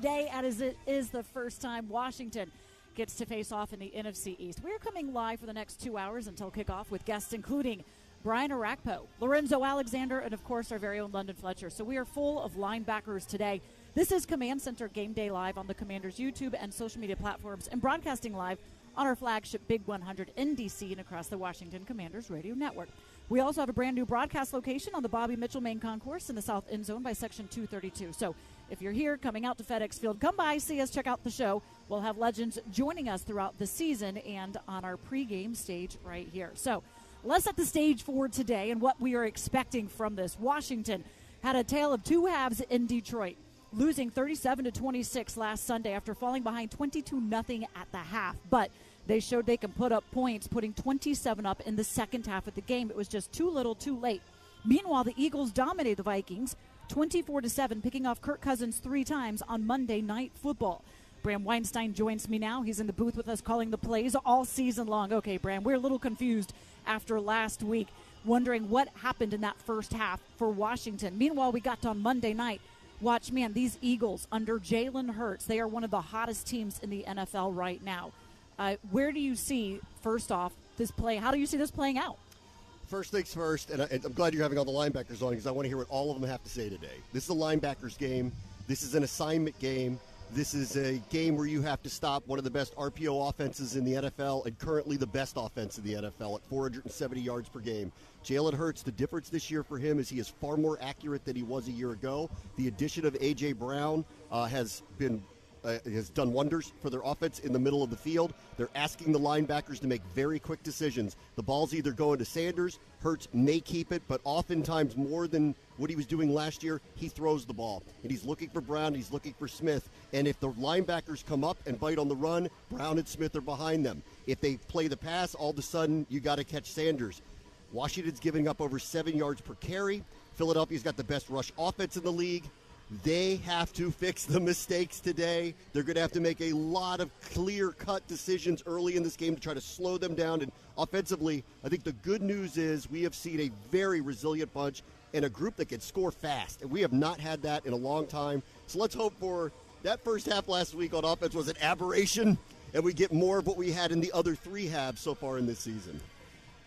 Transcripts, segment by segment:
today, as it is the first time Washington gets to face off in the NFC East. We're coming live for the next 2 hours until kickoff with guests including Brian Arakpo, Lorenzo Alexander, and, of course, our very own London Fletcher. So we are full of linebackers today. This is Command Center Game Day live on the Commanders' YouTube and social media platforms and broadcasting live on our flagship Big 100 in D.C. and across the Washington Commanders radio network. We also have a brand new broadcast location on the Bobby Mitchell main concourse in the south end zone by section 232. So if you're here coming out to FedEx Field, come by, see us, check out the show. We'll have legends joining us throughout the season and on our pregame stage right here. So let's set the stage for today and what we are expecting from this. Washington had a tale of two halves in Detroit, losing 37-26 last Sunday after falling behind 22-0 at the half. But they showed they can put up points, putting 27 up in the second half of the game. It was just too little, too late. Meanwhile, the Eagles dominated the Vikings 24-7, picking off Kirk Cousins 3 times on Monday Night Football. Bram Weinstein joins me now. He's in the booth with us calling the plays all season long. Okay, Bram, we're a little confused after last week, wondering what happened in that first half for Washington. Meanwhile, we got to on Monday night. Watch, man, these Eagles under Jalen Hurts, they are one of the hottest teams in the NFL right now. Where do you see, first off, this play? How do you see this playing out? First things first, and I'm glad you're having all the linebackers on because I want to hear what all of them have to say today. This is a linebackers game. This is an assignment game. This is a game where you have to stop one of the best RPO offenses in the NFL and currently the best offense in the NFL at 470 yards per game. Jalen Hurts, the difference this year for him is he is far more accurate than he was a year ago. The addition of A.J. Brown has done wonders for their offense in the middle of the field. They're asking the linebackers to make very quick decisions. The ball's either going to Sanders, Hurts may keep it, but oftentimes more than what he was doing last year, he throws the ball. And he's looking for Brown, he's looking for Smith. And if the linebackers come up and bite on the run, Brown and Smith are behind them. If they play the pass, all of a sudden you got to catch Sanders. Washington's giving up over 7 yards per carry. Philadelphia's got the best rush offense in the league. They have to fix the mistakes today. They're going to have to make a lot of clear-cut decisions early in this game to try to slow them down. And offensively, I think the good news is we have seen a very resilient bunch and a group that can score fast. And we have not had that in a long time. So let's hope for that first half last week on offense was an aberration, and we get more of what we had in the other 3 halves so far in this season.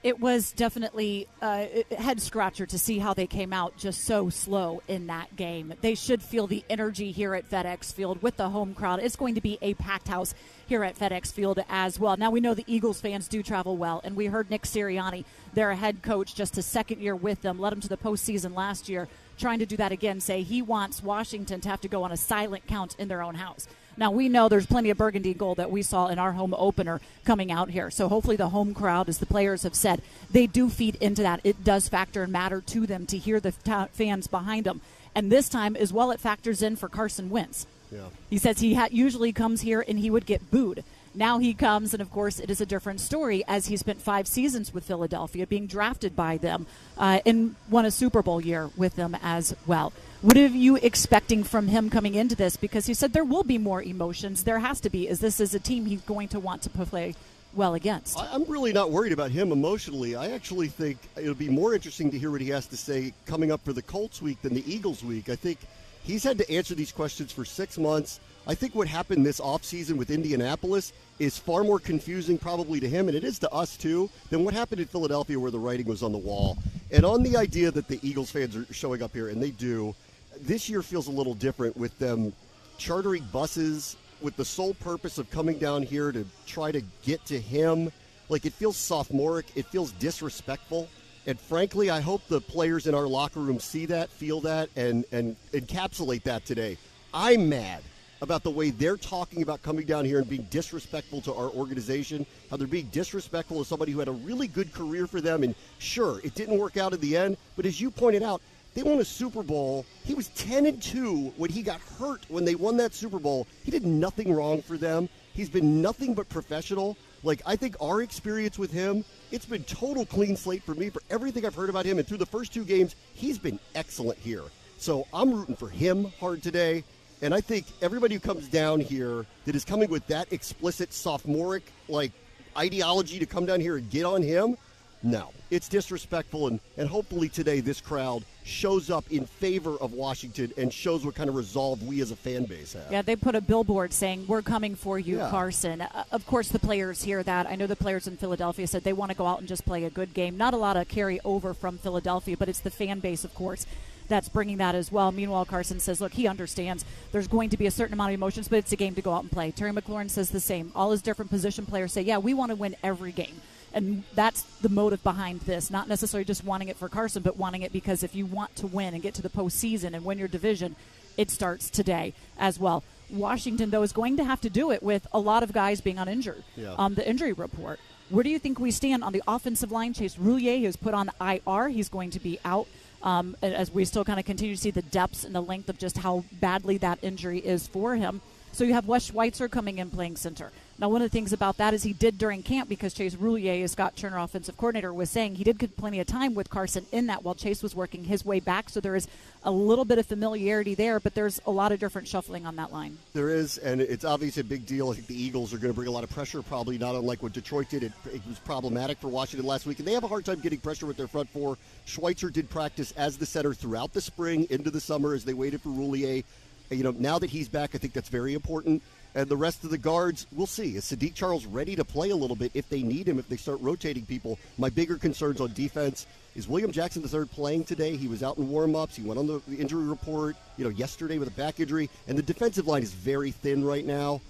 It was definitely a head-scratcher to see how they came out just so slow in that game. They should feel the energy here at FedEx Field with the home crowd. It's going to be a packed house here at FedEx Field as well. Now, we know the Eagles fans do travel well, and we heard Nick Sirianni, their head coach, just his second year with them, led them to the postseason last year, trying to do that again, say he wants Washington to have to go on a silent count in their own house. Now, we know there's plenty of burgundy gold that we saw in our home opener coming out here. So hopefully the home crowd, as the players have said, they do feed into that. It does factor and matter to them to hear the fans behind them. And this time as well, it factors in for Carson Wentz. Yeah. He says he usually comes here and he would get booed. Now he comes, and, of course, it is a different story as he spent 5 seasons with Philadelphia, being drafted by them, and won a Super Bowl year with them as well. What are you expecting from him coming into this? Because he said there will be more emotions. There has to be, as this is a team he's going to want to play well against. I'm really not worried about him emotionally. I actually think it'll be more interesting to hear what he has to say coming up for the Colts week than the Eagles week. I think he's had to answer these questions for 6 months. I think what happened this offseason with Indianapolis is far more confusing probably to him, and it is to us too, than what happened in Philadelphia where the writing was on the wall. And on the idea that the Eagles fans are showing up here, and they do, this year feels a little different with them chartering buses with the sole purpose of coming down here to try to get to him. Like, it feels sophomoric. It feels disrespectful. And frankly, I hope the players in our locker room see that, feel that, and encapsulate that today. I'm mad about the way they're talking about coming down here and being disrespectful to our organization, how they're being disrespectful to somebody who had a really good career for them. And sure, it didn't work out in the end, but as you pointed out, they won a Super Bowl. He was 10-2 when he got hurt when they won that Super Bowl. He did nothing wrong for them. He's been nothing but professional. Like, I think our experience with him, it's been total clean slate for me for everything I've heard about him. And through the first 2 games, he's been excellent here. So I'm rooting for him hard today. And I think everybody who comes down here that is coming with that explicit sophomoric, like, ideology to come down here and get on him, No, it's disrespectful, and hopefully today this crowd shows up in favor of Washington and shows what kind of resolve we as a fan base have. Yeah, they put a billboard saying, "We're coming for you, Yeah. Carson." Of course, the players hear that. I know the players in Philadelphia said they want to go out and just play a good game. Not a lot of carry over from Philadelphia, but it's the fan base, of course, that's bringing that as well. Meanwhile, Carson says, look, he understands there's going to be a certain amount of emotions, but it's a game to go out and play. Terry McLaurin says the same. All his different position players say, yeah, we want to win every game. And that's the motive behind this, not necessarily just wanting it for Carson, but wanting it because if you want to win and get to the postseason and win your division, it starts today as well. Washington, though, is going to have to do it with a lot of guys being uninjured. Yeah. The injury report. Where do you think we stand on the offensive line? Chase Roulier is put on IR. He's going to be out as we still kind of continue to see the depths and the length of just how badly that injury is for him. So you have Wes Schweitzer coming in playing center. Now, one of the things about that is he did during camp because Chase Roulier, as Scott Turner, offensive coordinator, was saying he did get plenty of time with Carson in that while Chase was working his way back. So there is a little bit of familiarity there, but there's a lot of different shuffling on that line. There is, and it's obviously a big deal. I think the Eagles are going to bring a lot of pressure, probably not unlike what Detroit did. It was problematic for Washington last week, and they have a hard time getting pressure with their front four. Schweitzer did practice as the center throughout the spring into the summer as they waited for Roulier. Now that he's back, I think that's very important. And the rest of the guards, we'll see. Is Sadiq Charles ready to play a little bit if they need him, if they start rotating people? My bigger concerns on defense is William Jackson III playing today. He was out in warm-ups. He went on the injury report, yesterday with a back injury. And the defensive line is very thin right now.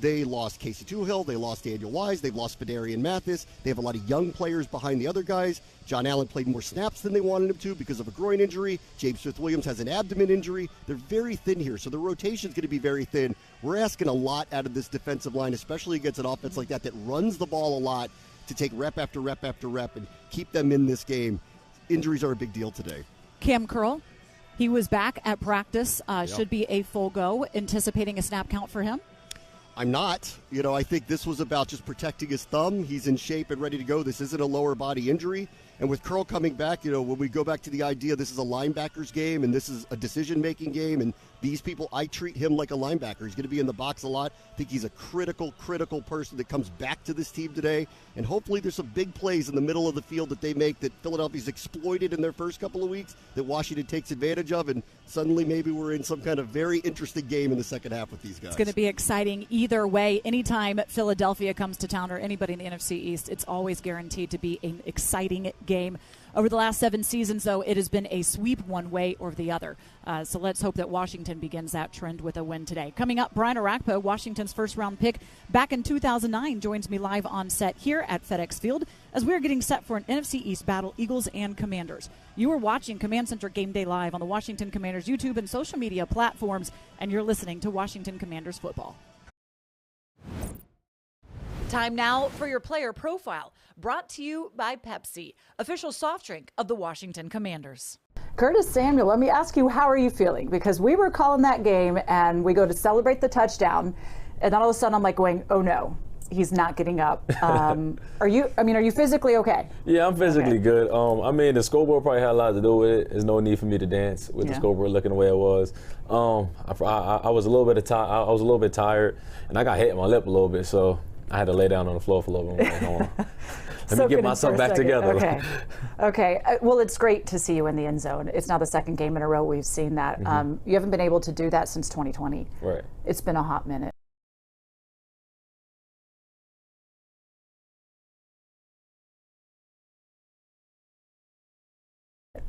They lost Casey Toohill. They lost Daniel Wise. They've lost Fidarian Mathis. They have a lot of young players behind the other guys. John Allen played more snaps than they wanted him to because of a groin injury. James Smith-Williams has an abdomen injury. They're very thin here, so the rotation is going to be very thin. We're asking a lot out of this defensive line, especially against an offense like that runs the ball a lot to take rep after rep after rep and keep them in this game. Injuries are a big deal today. Cam Curl, he was back at practice. Should be a full go. Anticipating a snap count for him? I'm not. I think this was about just protecting his thumb. He's in shape and ready to go. This isn't a lower body injury. And with Curl coming back, when we go back to the idea this is a linebackers game and this is a decision-making game, and these people, I treat him like a linebacker. He's going to be in the box a lot. I think he's a critical person that comes back to this team today. And hopefully there's some big plays in the middle of the field that they make that Philadelphia's exploited in their first couple of weeks that Washington takes advantage of. And suddenly maybe we're in some kind of very interesting game in the second half with these guys. It's going to be exciting either way. Anytime Philadelphia comes to town or anybody in the NFC East, it's always guaranteed to be an exciting game. Over the last 7 seasons, though, it has been a sweep one way or the other. So let's hope that Washington begins that trend with a win today. Coming up, Brian Arakpo, Washington's first-round pick back in 2009, joins me live on set here at FedEx Field as we're getting set for an NFC East battle, Eagles and Commanders. You are watching Command Center Game Day live on the Washington Commanders YouTube and social media platforms, and you're listening to Washington Commanders football. Time now for your player profile, brought to you by Pepsi, official soft drink of the Washington Commanders. Curtis Samuel, let me ask you, how are you feeling? Because we were calling that game and we go to celebrate the touchdown, and then all of a sudden I'm like going, oh no, he's not getting up. Are you physically okay? Yeah, I'm physically good. The scoreboard probably had a lot to do with it. There's no need for me to dance with the scoreboard looking the way it was. I was a little bit tired, and I got hit in my lip a little bit, so I had to lay down on the floor for a little bit. Let me get myself back together. Okay. Well, it's great to see you in the end zone. It's now the second game in a row we've seen that. You haven't been able to do that since 2020. Right. It's been a hot minute.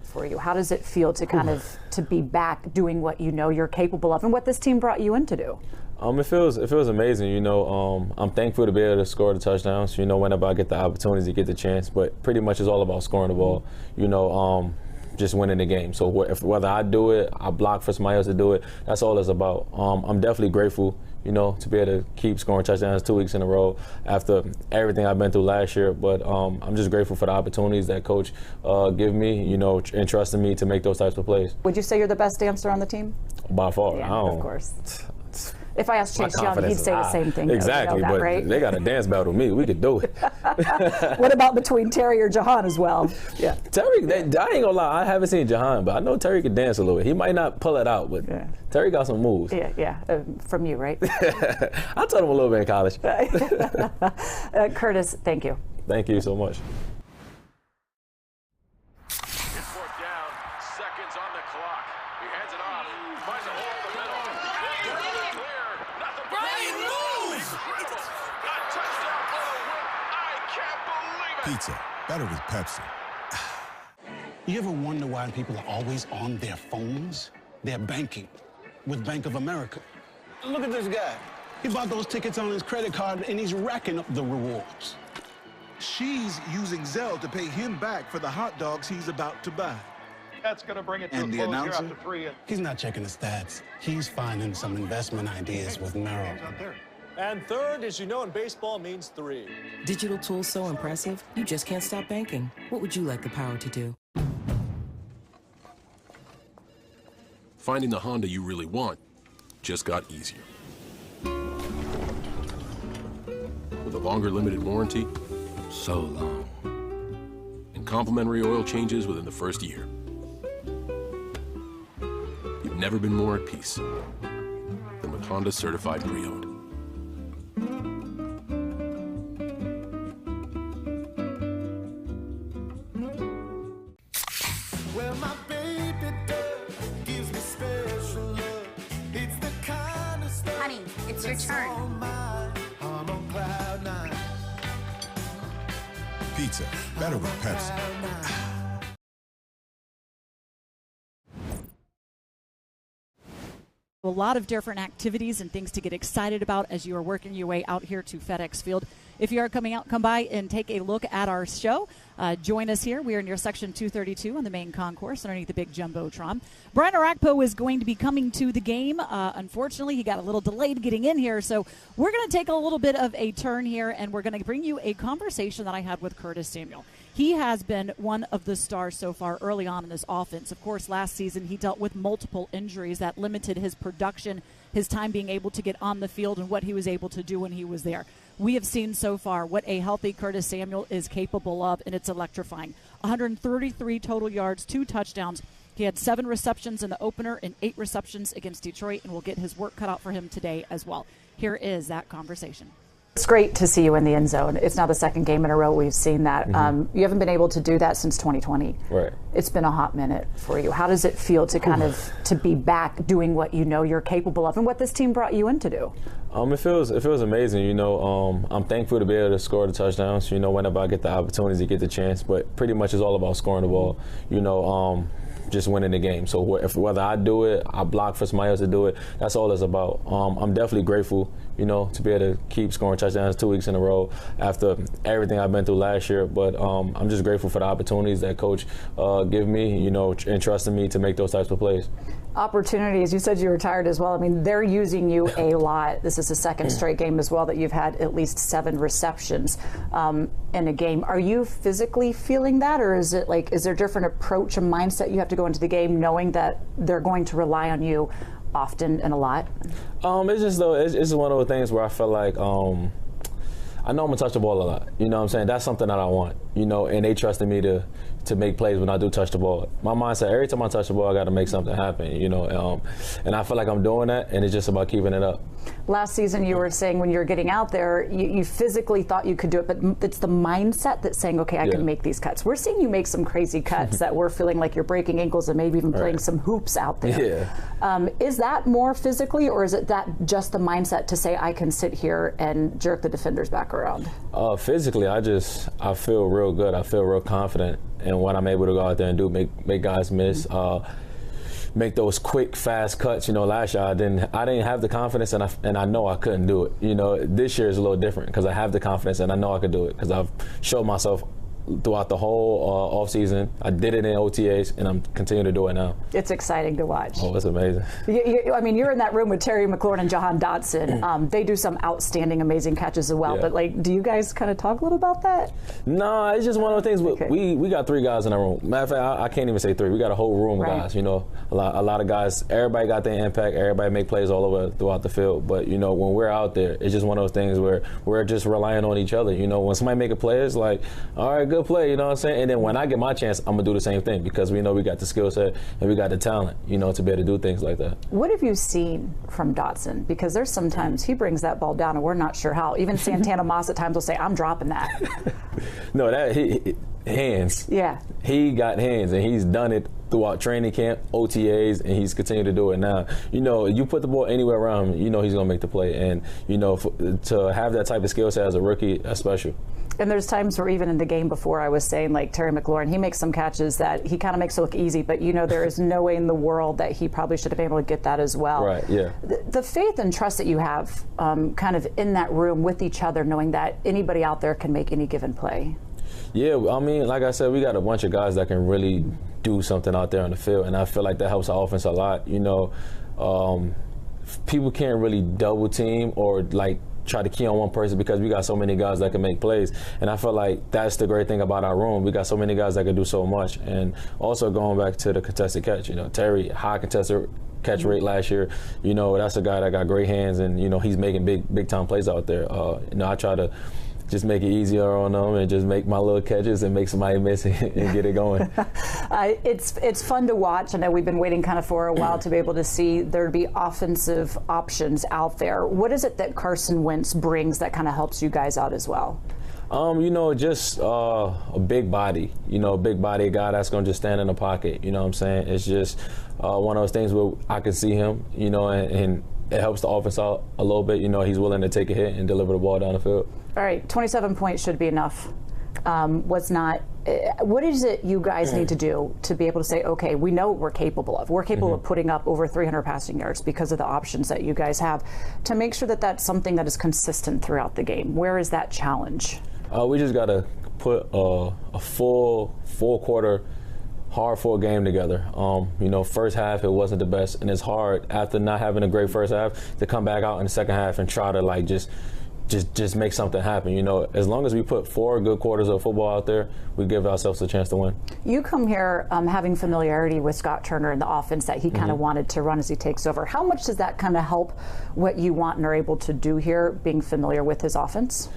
For you, how does it feel to kind of to be back doing what you know you're capable of and what this team brought you in to do? It feels amazing. I'm thankful to be able to score the touchdowns. Whenever I get the opportunity to get the chance, but pretty much it's all about scoring the ball. Just winning the game. So whether I do it, I block for somebody else to do it. That's all it's about. I'm definitely grateful, to be able to keep scoring touchdowns 2 weeks in a row after everything I've been through last year. But I'm just grateful for the opportunities that Coach give me, and trusting me to make those types of plays. Would you say you're the best dancer on the team? By far. Yeah, of course. If I asked Chase Young, he'd say the same thing. Exactly, but right? They got a dance battle with me. We could do it. What about between Terry or Jahan as well? Yeah, Terry. I ain't gonna lie. I haven't seen Jahan, but I know Terry can dance a little bit. He might not pull it out, but Terry got some moves. Yeah. From you, right? I taught him a little bit in college. Curtis, thank you. Thank you so much. Pizza, better with Pepsi. You ever wonder why people are always on their phones? They're banking with Bank of America. Look at this guy. He bought those tickets on his credit card, and he's racking up the rewards. She's using Zelle to pay him back for the hot dogs he's about to buy. That's going to bring it to And a the close here announcer? after 3. He's not checking the stats. He's finding some investment ideas with Merrill. And third, as you know, in baseball means 3. Digital tools so impressive, you just can't stop banking. What would you like the power to do? Finding the Honda you really want just got easier. With a longer limited warranty, so long. And complimentary oil changes within the first year. You've never been more at peace than with Honda Certified Pre-Owned. Well, my baby does gives me special love. It's the kind of stuff. Honey, it's your turn. I'm on cloud 9. Pizza, better with Pepsi. A lot of different activities and things to get excited about as you are working your way out here to FedEx Field. If you are coming out, come by and take a look at our show. Join us here. We are near Section 232 on the main concourse underneath the big Jumbotron. Brian Arakpo is going to be coming to the game. Unfortunately, he got a little delayed getting in here, so we're going to take a little bit of a turn here, and we're going to bring you a conversation that I had with Curtis Samuel. He has been one of the stars so far early on in this offense. Of course, last season he dealt with multiple injuries that limited his production, his time being able to get on the field, and what he was able to do when he was there. We have seen so far what a healthy Curtis Samuel is capable of, and it's electrifying. 133 total yards, 2 touchdowns. He had 7 receptions in the opener and 8 receptions against Detroit, and will get his work cut out for him today as well. Here is that conversation. It's great to see you in the end zone. It's now the second game in a row we've seen that. You haven't been able to do that since 2020. Right. It's been a hot minute for you. How does it feel to kind of to be back doing what you know you're capable of and what this team brought you in to do? It feels amazing. You know, I'm thankful to be able to score the touchdowns. You know, whenever I get the opportunity to get the chance, but pretty much it's all about scoring the ball. You know, just winning the game. So whether I do it, I block for somebody else to do it, that's all it's about. I'm definitely grateful, you know, to be able to keep scoring touchdowns 2 weeks in a row after everything I've been through last year. But I'm just grateful for the opportunities that Coach give me, you know, and trusting me to make those types of plays. Opportunities. You said you were tired as well. I mean, they're using you a lot. This is the second straight game as well that you've had at least 7 receptions in a game. Are you physically feeling that, or is it like, is there a different approach and mindset you have to go into the game knowing that they're going to rely on you often and a lot? It's just though, it's one of those things where I feel like I know I'm gonna touch the ball a lot. You know what I'm saying? That's something that I want. You know, and they trusted me to make plays when I do touch the ball. My mindset, every time I touch the ball, I got to make something happen. You know, and I feel like I'm doing that, and it's just about keeping it up. Last season, you were saying when you were getting out there, you physically thought you could do it, but it's the mindset that's saying, okay, I can make these cuts. We're seeing you make some crazy cuts that we're feeling like you're breaking ankles and maybe even playing some hoops out there. Yeah. Is that more physically, or is it that just the mindset to say, I can sit here and jerk the defenders back around? Physically, I feel real good. I feel real confident in what I'm able to go out there and do, make guys miss. Make those quick, fast cuts. You know, last year I didn't have the confidence, and I know I couldn't do it. You know, this year is a little different because I have the confidence and I know I could do it because I've showed myself throughout the whole offseason. I did it in OTAs, and I'm continuing to do it now. It's exciting to watch. Oh, it's amazing. I mean, you're in that room with Terry McLaurin and Jahan Dotson. They do some outstanding, amazing catches as well. Yeah. But, like, do you guys kind of talk a little about that? No, it's just one of the things. Okay. We got 3 guys in our room. Matter of fact, I can't even say 3. We got a whole room of guys. You know, a lot of guys. Everybody got their impact. Everybody make plays all over throughout the field. But, you know, when we're out there, it's just one of those things where we're just relying on each other. You know, when somebody make a play, it's like, all right, good play, you know what I'm saying? And then when I get my chance, I'm going to do the same thing because we know we got the skill set and we got the talent, you know, to be able to do things like that. What have you seen from Dotson? Because there's sometimes he brings that ball down and we're not sure how. Even Santana Moss at times will say, I'm dropping that. No, hands. Yeah. He got hands, and he's done it throughout training camp, OTAs, and he's continued to do it now. You know, you put the ball anywhere around him, you know he's going to make the play. And, you know, to have that type of skill set as a rookie, that's special. And there's times where even in the game before I was saying, like, Terry McLaurin, he makes some catches that he kind of makes it look easy, but you know there is no way in the world that he probably should have been able to get that as well. Right, yeah. The faith and trust that you have kind of in that room with each other, knowing that anybody out there can make any given play. Yeah, I mean, like I said, we got a bunch of guys that can really do something out there on the field, and I feel like that helps our offense a lot. You know, people can't really double team or like try to key on one person because we got so many guys that can make plays. And I feel like that's the great thing about our room. We got so many guys that can do so much. And also going back to the contested catch, you know, Terry, high contested catch rate last year. You know, that's a guy that got great hands, and, you know, he's making big time plays out there. You know, I try to just make it easier on them and just make my little catches and make somebody miss and get it going. It's fun to watch. I know we've been waiting kind of for a while to be able to see there be offensive options out there. What is it that Carson Wentz brings that kind of helps you guys out as well? You know, just a big body, you know, a big body guy that's going to just stand in the pocket. You know what I'm saying? It's just one of those things where I can see him, you know, and it helps the offense out a little bit. You know, he's willing to take a hit and deliver the ball down the field. All right, 27 points should be enough. Was not. What is it you guys need to do to be able to say, okay, we know what we're capable of. We're capable of putting up over 300 passing yards because of the options that you guys have, to make sure that that's something that is consistent throughout the game. Where is that challenge? We just got to put a full quarter hard-fought game together. You know, first half it wasn't the best, and it's hard after not having a great first half to come back out in the second half and try to like just make something happen. You know, as long as we put 4 good quarters of football out there, we give ourselves a chance to win. You come here having familiarity with Scott Turner and the offense that he kind of wanted to run as he takes over. How much does that kind of help what you want and are able to do here, being familiar with his offense?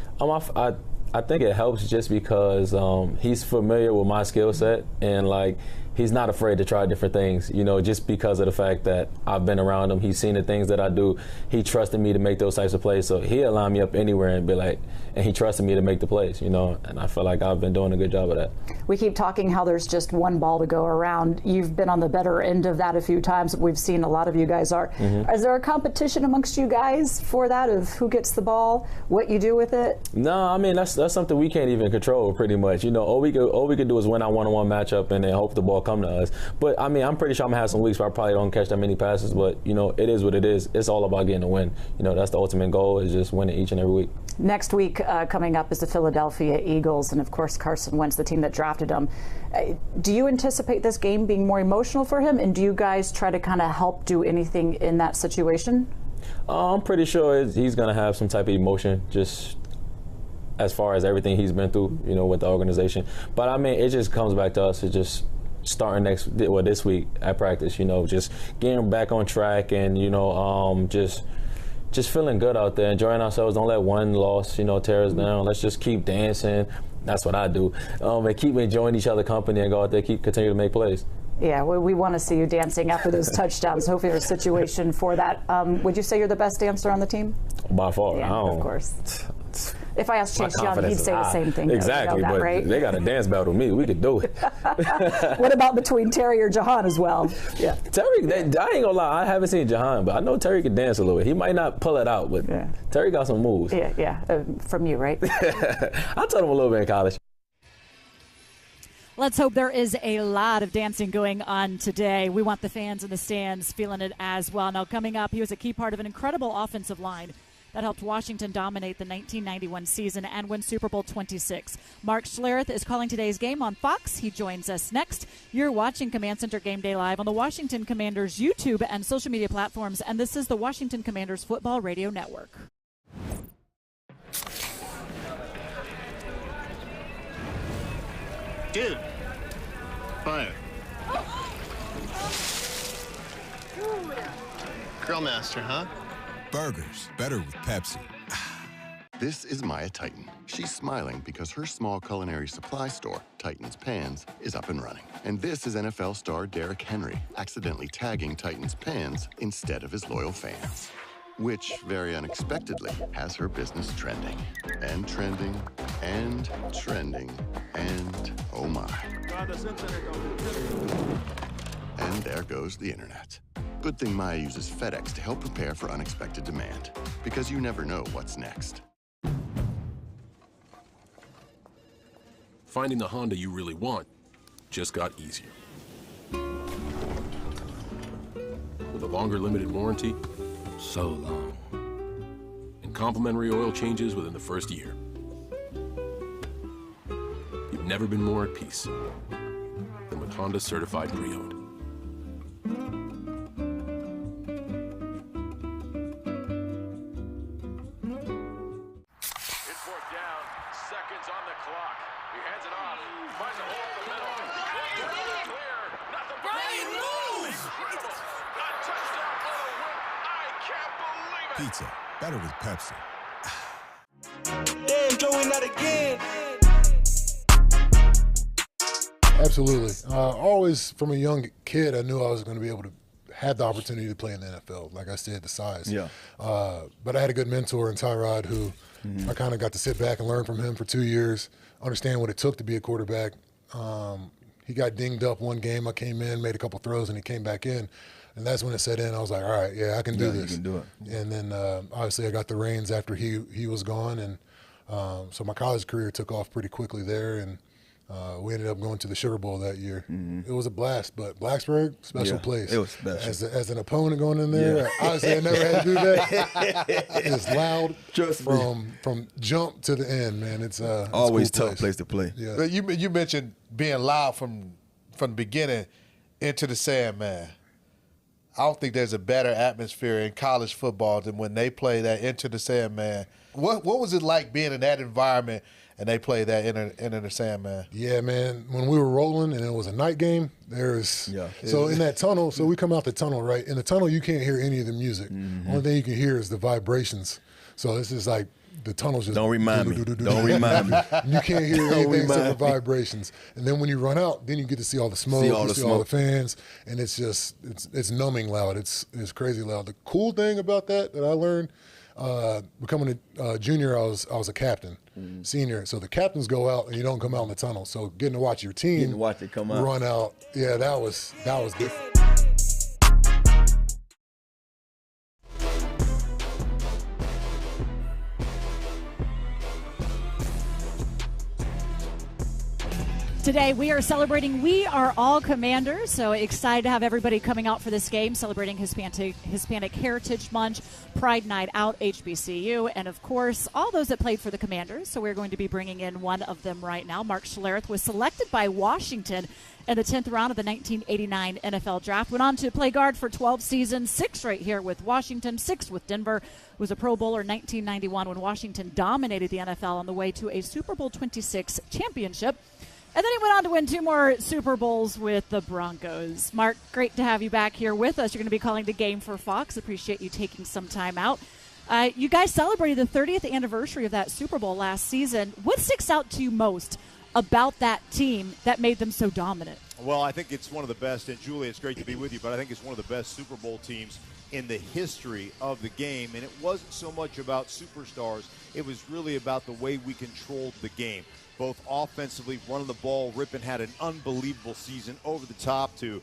I think it helps just because he's familiar with my skill set, and like he's not afraid to try different things, you know, just because of the fact that I've been around him. He's seen the things that I do. He trusted me to make those types of plays, so he'll line me up anywhere and be like, and he trusted me to make the plays, you know, and I feel like I've been doing a good job of that. We keep talking how there's just one ball to go around. You've been on the better end of that a few times. We've seen a lot of you guys are. Is there a competition amongst you guys for that, of who gets the ball, what you do with it? No, I mean, that's something we can't even control pretty much. You know, all we could do is win our one-on-one matchup and then hope the ball come to us. But I mean, I'm pretty sure I'm gonna have some weeks where I probably don't catch that many passes, but you know, it is what it is. It's all about getting a win. You know, that's the ultimate goal, is just winning each and every week. Next week coming up is the Philadelphia Eagles, and of course Carson Wentz, the team that drafted him. Do you anticipate this game being more emotional for him, and do you guys try to kind of help do anything in that situation? I'm pretty sure he's going to have some type of emotion, just as far as everything he's been through, you know, with the organization. But I mean, it just comes back to us. It just starting this week at practice, you know, just getting back on track and, you know, just feeling good out there, enjoying ourselves. Don't let one loss, you know, tear us down. Let's just keep dancing. That's what I do. And keep enjoying each other's company and go out there, continue to make plays. Yeah, we want to see you dancing after those touchdowns. Hopefully there's a situation for that. Would you say you're the best dancer on the team? By far. Yeah, of course. If I asked Chase Young, he'd say the same thing. Exactly, that, but right? They got a dance battle with me. We could do it. What about between Terry or Jahan as well? Yeah, Terry, I ain't gonna lie, I haven't seen Jahan, but I know Terry can dance a little bit. He might not pull it out, but Terry got some moves. Yeah, from you, right? I told him a little bit in college. Let's hope there is a lot of dancing going on today. We want the fans in the stands feeling it as well. Now, coming up, he was a key part of an incredible offensive line that helped Washington dominate the 1991 season and win Super Bowl 26. Mark Schlereth is calling today's game on Fox. He joins us next. You're watching Command Center Game Day Live on the Washington Commanders YouTube and social media platforms, and this is the Washington Commanders Football Radio Network. Dude, fire. Grill master, huh? Burgers, better with Pepsi. This is Maya Titan. She's smiling because her small culinary supply store, Titan's Pans, is up and running. And this is NFL star Derrick Henry, accidentally tagging Titan's Pans instead of his loyal fans. Which, very unexpectedly, has her business trending. And trending, and trending, and oh my. And there goes the internet. Good thing Maya uses FedEx to help prepare for unexpected demand, because you never know what's next. finding the Honda you really want just got easier. With a longer limited warranty, so long. And complimentary oil changes within the first year. You've never been more at peace than with Honda Certified Pre-Owned. Pizza, better with Pepsi. Damn, doing that again. Absolutely. Always, from a young kid, I knew I was going to be able to have the opportunity to play in the NFL. Like I said, the size. Yeah. But I had a good mentor in Tyrod who I kind of got to sit back and learn from him for 2 years, understand what it took to be a quarterback. He got dinged up one game. I came in, made a couple throws, and he came back in. And that's when it set in. I was like, all right, yeah, I can do this. You can do it. And then obviously I got the reins after he was gone. And so my college career took off pretty quickly there. And we ended up going to the Sugar Bowl that year. It was a blast. But Blacksburg, special place. It was special. As an opponent going in there, obviously I never had to do that. It's loud from jump to the end, man. It's always it's a cool tough place to play. Yeah. But you mentioned being loud from the beginning into the Sandman. I don't think there's a better atmosphere in college football than when they play that Into the Sandman. What was it like being in that environment and they play that Into the Sandman? Yeah, man. When we were rolling and it was a night game, so in that tunnel, so we come out the tunnel, right? In the tunnel, you can't hear any of the music. Only thing you can hear is the vibrations. So it's just like the tunnel's just. Don't remind me. Don't remind me. You can't hear anything except for vibrations. And then when you run out, then you get to see all the smoke, all the fans, and it's just it's numbing loud. It's crazy loud. The cool thing about that I learned, becoming a junior, I was a captain. Senior, so the captains go out and you don't come out in the tunnel. So getting to watch your team run out, yeah, that was different. Today we are celebrating We Are All Commanders, so excited to have everybody coming out for this game, celebrating Hispanic Heritage Month, Pride Night Out, HBCU, and of course all those that played for the Commanders. So we're going to be bringing in one of them right now. Mark Schlereth was selected by Washington in the 10th round of the 1989 NFL Draft. Went on to play guard for 12 seasons, 6 right here with Washington, 6 with Denver. Was a Pro Bowler in 1991 when Washington dominated the NFL on the way to a Super Bowl 26 championship. And then he went on to win 2 more Super Bowls with the Broncos. Mark, great to have you back here with us. You're going to be calling the game for Fox. Appreciate you taking some time out. You guys celebrated the 30th anniversary of that Super Bowl last season. What sticks out to you most about that team that made them so dominant? Well, I think it's one of the best, and Julie, it's great to be with you, but I think it's one of the best Super Bowl teams in the history of the game. And it wasn't so much about superstars. It was really about the way we controlled the game. Both offensively, running the ball, Rippon had an unbelievable season, over the top to,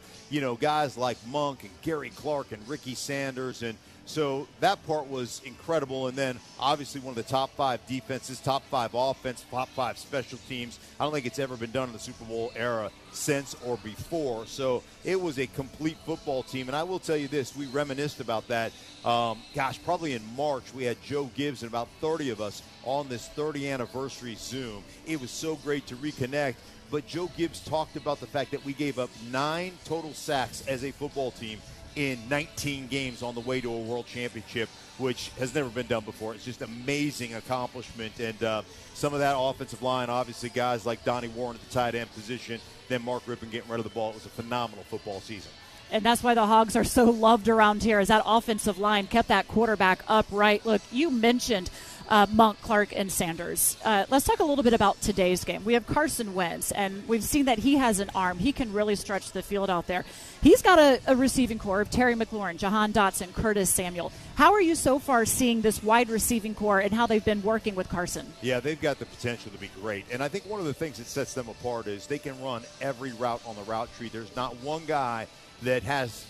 guys like Monk and Gary Clark and Ricky Sanders. And so that part was incredible. And then obviously one of the top 5 defenses, top 5 offense, top 5 special teams. I don't think it's ever been done in the Super Bowl era since or before. So it was a complete football team. And I will tell you this, we reminisced about that. Probably in March, we had Joe Gibbs and about 30 of us on this 30th anniversary Zoom. It was so great to reconnect. But Joe Gibbs talked about the fact that we gave up 9 total sacks as a football team in 19 games on the way to a world championship, which has never been done before. It's just amazing accomplishment. And some of that offensive line, obviously guys like Donnie Warren at the tight end position, then Mark Rippon getting rid of the ball. It was a phenomenal football season. And that's why the Hogs are so loved around here, as that offensive line kept that quarterback upright. Look, you mentioned Monk, Clark, and Sanders. Let's talk a little bit about today's game. We have Carson Wentz, and we've seen that he has an arm. He can really stretch the field out there. He's got a receiving core of Terry McLaurin, Jahan Dotson, Curtis Samuel. How are you so far seeing this wide receiving core and how they've been working with Carson? Yeah, they've got the potential to be great. And I think one of the things that sets them apart is they can run every route on the route tree. There's not one guy that has,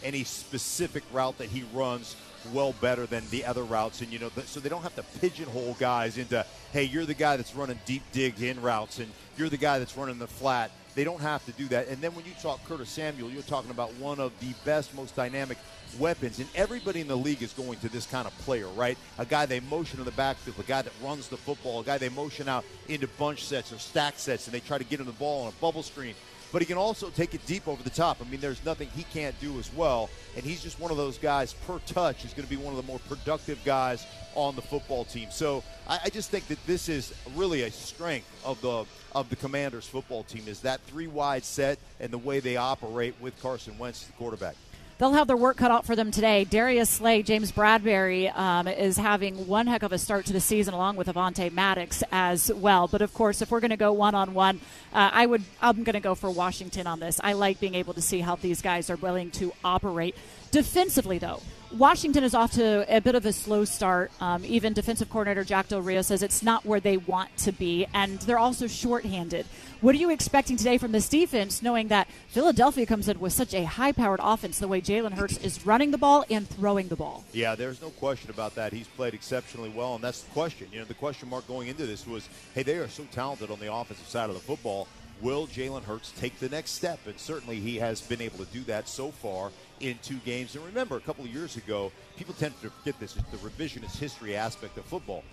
any specific route that he runs well better than the other routes. And, so they don't have to pigeonhole guys into, hey, you're the guy that's running deep dig in routes and you're the guy that's running the flat. They don't have to do that. And then when you talk Curtis Samuel, you're talking about one of the best, most dynamic weapons. And everybody in the league is going to this kind of player, right? A guy they motion in the backfield, a guy that runs the football, a guy they motion out into bunch sets or stack sets, and they try to get him the ball on a bubble screen. But he can also take it deep over the top. I mean, there's nothing he can't do as well. And he's just one of those guys per touch is going to be one of the more productive guys on the football team. So I just think that this is really a strength of the Commanders football team, is that 3-wide set and the way they operate with Carson Wentz as the quarterback. They'll have their work cut out for them today. Darius Slay, James Bradbury is having one heck of a start to the season, along with Avonte Maddox as well. But, of course, if we're going to go one-on-one, I'm going to go for Washington on this. I like being able to see how these guys are willing to operate. Defensively, though, Washington is off to a bit of a slow start. Even defensive coordinator Jack Del Rio says it's not where they want to be, and they're also shorthanded. What are you expecting today from this defense, knowing that Philadelphia comes in with such a high-powered offense, the way Jalen Hurts is running the ball and throwing the ball? Yeah, there's no question about that. He's played exceptionally well, and that's the question. The question mark going into this was, hey, they are so talented on the offensive side of the football. Will Jalen Hurts take the next step? And certainly he has been able to do that so far in 2 games. And remember, a couple of years ago, people tend to forget this, the revisionist history aspect of football.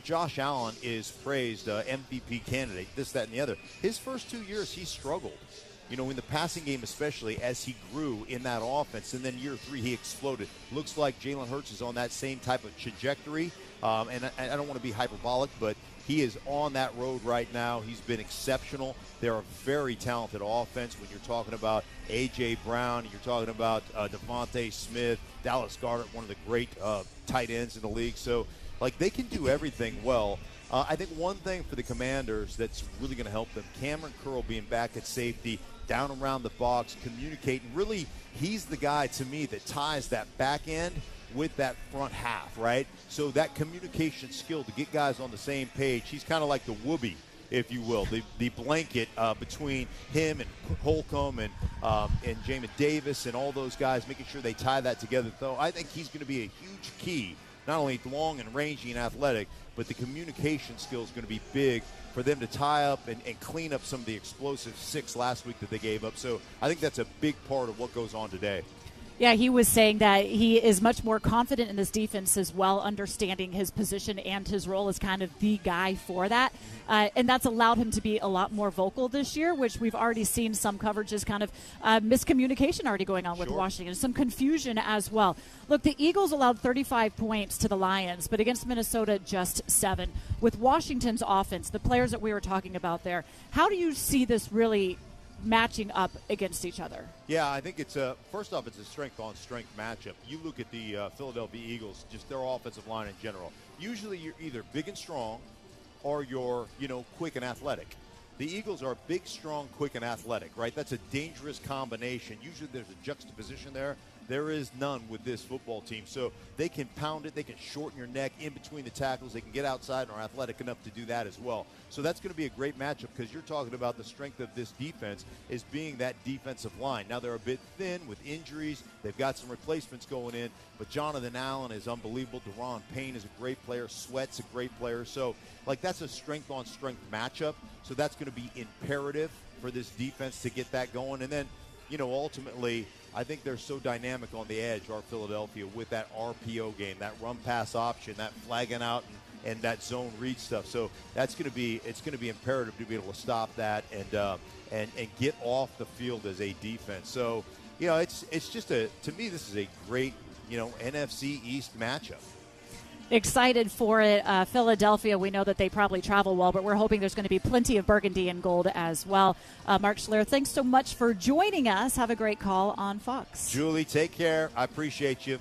Josh Allen is praised MVP candidate, this, that, and the other. His first 2 years, he struggled. In the passing game especially, as he grew in that offense. And then year 3, he exploded. Looks like Jalen Hurts is on that same type of trajectory. And I don't want to be hyperbolic, but he is on that road right now. He's been exceptional. They're a very talented offense when you're talking about A.J. Brown, you're talking about Devontae Smith, Dallas Goedert, one of the great tight ends in the league. So, they can do everything well. I think one thing for the Commanders that's really going to help them, Cameron Curl being back at safety, down around the box, communicating. Really, he's the guy to me that ties that back end with that front half, right? So that communication skill to get guys on the same page, he's kind of like the whoopee, if you will, the blanket between him and Holcomb and Jamin Davis and all those guys, making sure they tie that together. So I think he's going to be a huge key, not only long and rangy and athletic, but the communication skill is going to be big for them to tie up and clean up some of the explosive 6 last week that they gave up. So I think that's a big part of what goes on today. Yeah, he was saying that he is much more confident in this defense as well, understanding his position and his role as kind of the guy for that. And that's allowed him to be a lot more vocal this year, which we've already seen some coverages kind of miscommunication already going on with Washington, some confusion as well. Look, the Eagles allowed 35 points to the Lions, but against Minnesota, just 7. With Washington's offense, the players that we were talking about there, how do you see this really matching up against each other? Yeah, I think it's first off, it's a strength-on-strength matchup. You look at the Philadelphia Eagles, just their offensive line in general. Usually you're either big and strong or you're, quick and athletic. The Eagles are big, strong, quick, and athletic, right? That's a dangerous combination. Usually there's a juxtaposition there. There is none with this football team. So they can pound it. They can shorten your neck in between the tackles. They can get outside and are athletic enough to do that as well. So that's going to be a great matchup because you're talking about the strength of this defense is being that defensive line. Now, they're a bit thin with injuries. They've got some replacements going in. But Jonathan Allen is unbelievable. Deron Payne is a great player. Sweat's a great player. So, that's a strength-on-strength matchup. So that's going to be imperative for this defense to get that going. And then, ultimately, I think they're so dynamic on the edge, our Philadelphia, with that RPO game, that run-pass option, that flagging out and that zone read stuff. So it's going to be imperative to be able to stop that and get off the field as a defense. So, it's just to me, this is a great, NFC East matchup. Excited for it. Philadelphia, we know that they probably travel well, but we're hoping there's going to be plenty of burgundy and gold as well. Mark Schler, thanks so much for joining us. Have a great call on Fox. Julie, take care. I appreciate you.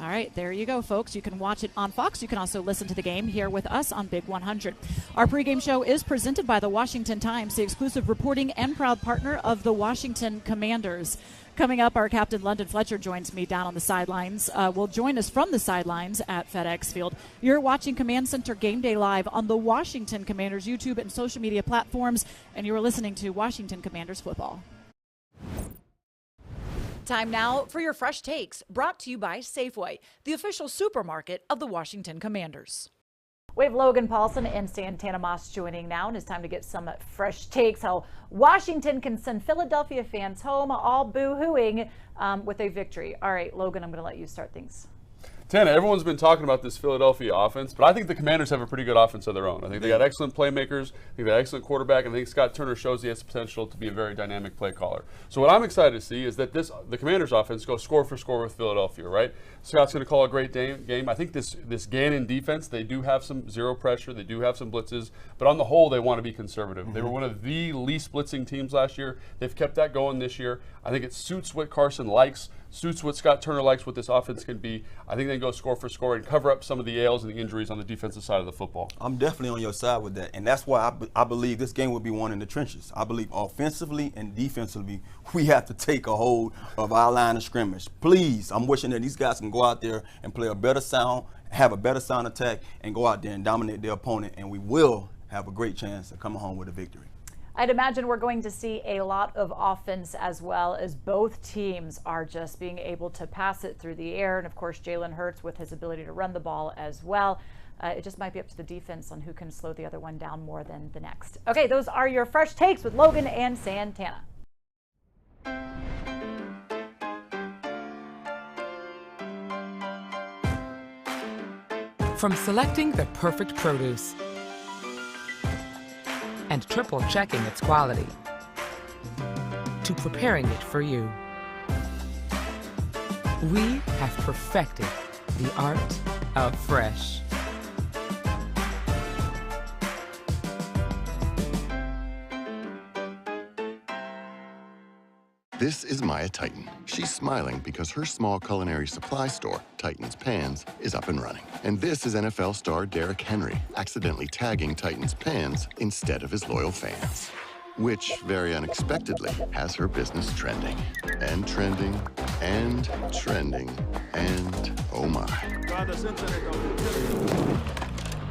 All right, there you go, folks. You can watch it on Fox. You can also listen to the game here with us on Big 100. Our pregame show is presented by the Washington Times, the exclusive reporting and proud partner of the Washington Commanders. Coming up, our captain, London Fletcher, joins me down on the sidelines. Will join us from the sidelines at FedEx Field. You're watching Command Center Game Day live on the Washington Commanders YouTube and social media platforms, and you are listening to Washington Commanders football. Time now for your Fresh Takes, brought to you by Safeway, the official supermarket of the Washington Commanders. We have Logan Paulson and Santana Moss joining now, and it's time to get some fresh takes. How Washington can send Philadelphia fans home all boo-hooing with a victory. All right, Logan, I'm going to let you start things. Tana, everyone's been talking about this Philadelphia offense, but I think the Commanders have a pretty good offense of their own. I think they got excellent playmakers, I think they got excellent quarterback, and I think Scott Turner shows he has the potential to be a very dynamic play caller. So what I'm excited to see is that the Commanders offense goes score for score with Philadelphia, right? Scott's going to call a great game. I think this Gannon defense, they do have some zero pressure, they do have some blitzes, but on the whole, they want to be conservative. Mm-hmm. They were one of the least blitzing teams last year. They've kept that going this year. I think it suits what Carson likes, suits what Scott Turner likes, what this offense can be. I think they can go score for score and cover up some of the ails and the injuries on the defensive side of the football. I'm definitely on your side with that, and that's why I believe this game will be won in the trenches. I believe offensively and defensively, we have to take a hold of our line of scrimmage. Please, I'm wishing that these guys can go out there and play a better sound, have a better sound attack, and go out there and dominate their opponent, and we will have a great chance of coming home with a victory. I'd imagine we're going to see a lot of offense as well, as both teams are just being able to pass it through the air. And of course, Jalen Hurts with his ability to run the ball as well. It just might be up to the defense on who can slow the other one down more than the next. Okay, those are your fresh takes with Logan and Santana. From selecting the perfect produce and triple checking its quality to preparing it for you, we have perfected the art of fresh. This is Maya Titan. She's smiling because her small culinary supply store, Titan's Pans, is up and running. And this is NFL star Derrick Henry, accidentally tagging Titan's Pans instead of his loyal fans. Which, very unexpectedly, has her business trending. And trending, and trending, and oh my.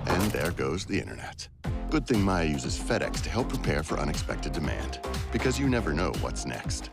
And there goes the internet. Good thing Maya uses FedEx to help prepare for unexpected demand. Because you never know what's next.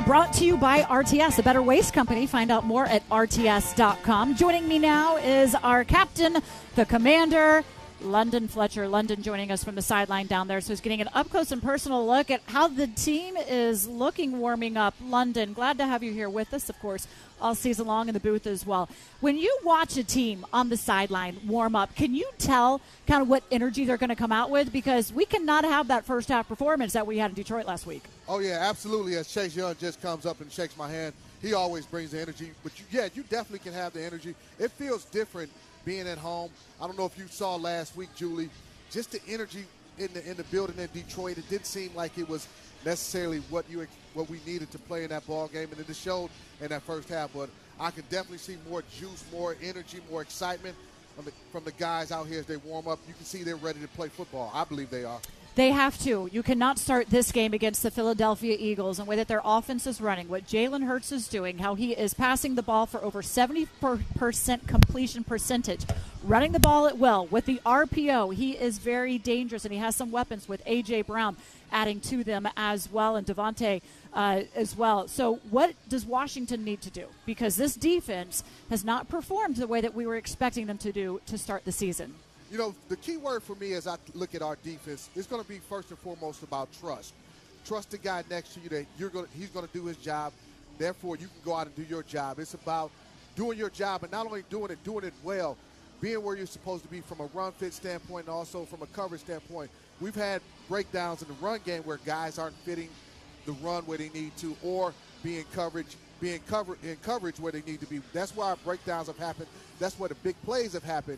Brought to you by RTS, a better waste company. Find out more at rts.com. Joining me now is our captain, the commander, London Fletcher. London joining us from the sideline down there. So he's getting an up-close and personal look at how the team is looking warming up. London, glad to have you here with us, of course, all season long in the booth as well. When you watch a team on the sideline warm up, can you tell kind of what energy they're going to come out with? Because we cannot have that first half performance that we had in Detroit last week. Oh, yeah, absolutely. As Chase Young just comes up and shakes my hand, he always brings the energy. But, you definitely can have the energy. It feels different being at home. I don't know if you saw last week, Julie, just the energy in the building in Detroit. It didn't seem like it was necessarily what we needed to play in that ball game, and it showed in that first half. But I could definitely see more juice, more energy, more excitement from the guys out here as they warm up. You can see they're ready to play football. I believe they are. They have to. You cannot start this game against the Philadelphia Eagles and the way that their offense is running, what Jalen Hurts is doing, how he is passing the ball for over 70% completion percentage, running the ball at will. With the RPO, he is very dangerous, and he has some weapons with A.J. Brown adding to them as well, and Devontae as well. So what does Washington need to do? Because this defense has not performed the way that we were expecting them to do to start the season. You know, the key word for me as I look at our defense is going to be first and foremost about trust. Trust the guy next to you that he's going to do his job. Therefore, you can go out and do your job. It's about doing your job, and not only doing it well, being where you're supposed to be from a run fit standpoint and also from a coverage standpoint. We've had breakdowns in the run game where guys aren't fitting the run where they need to, or being in coverage where they need to be. That's where our breakdowns have happened. That's where the big plays have happened.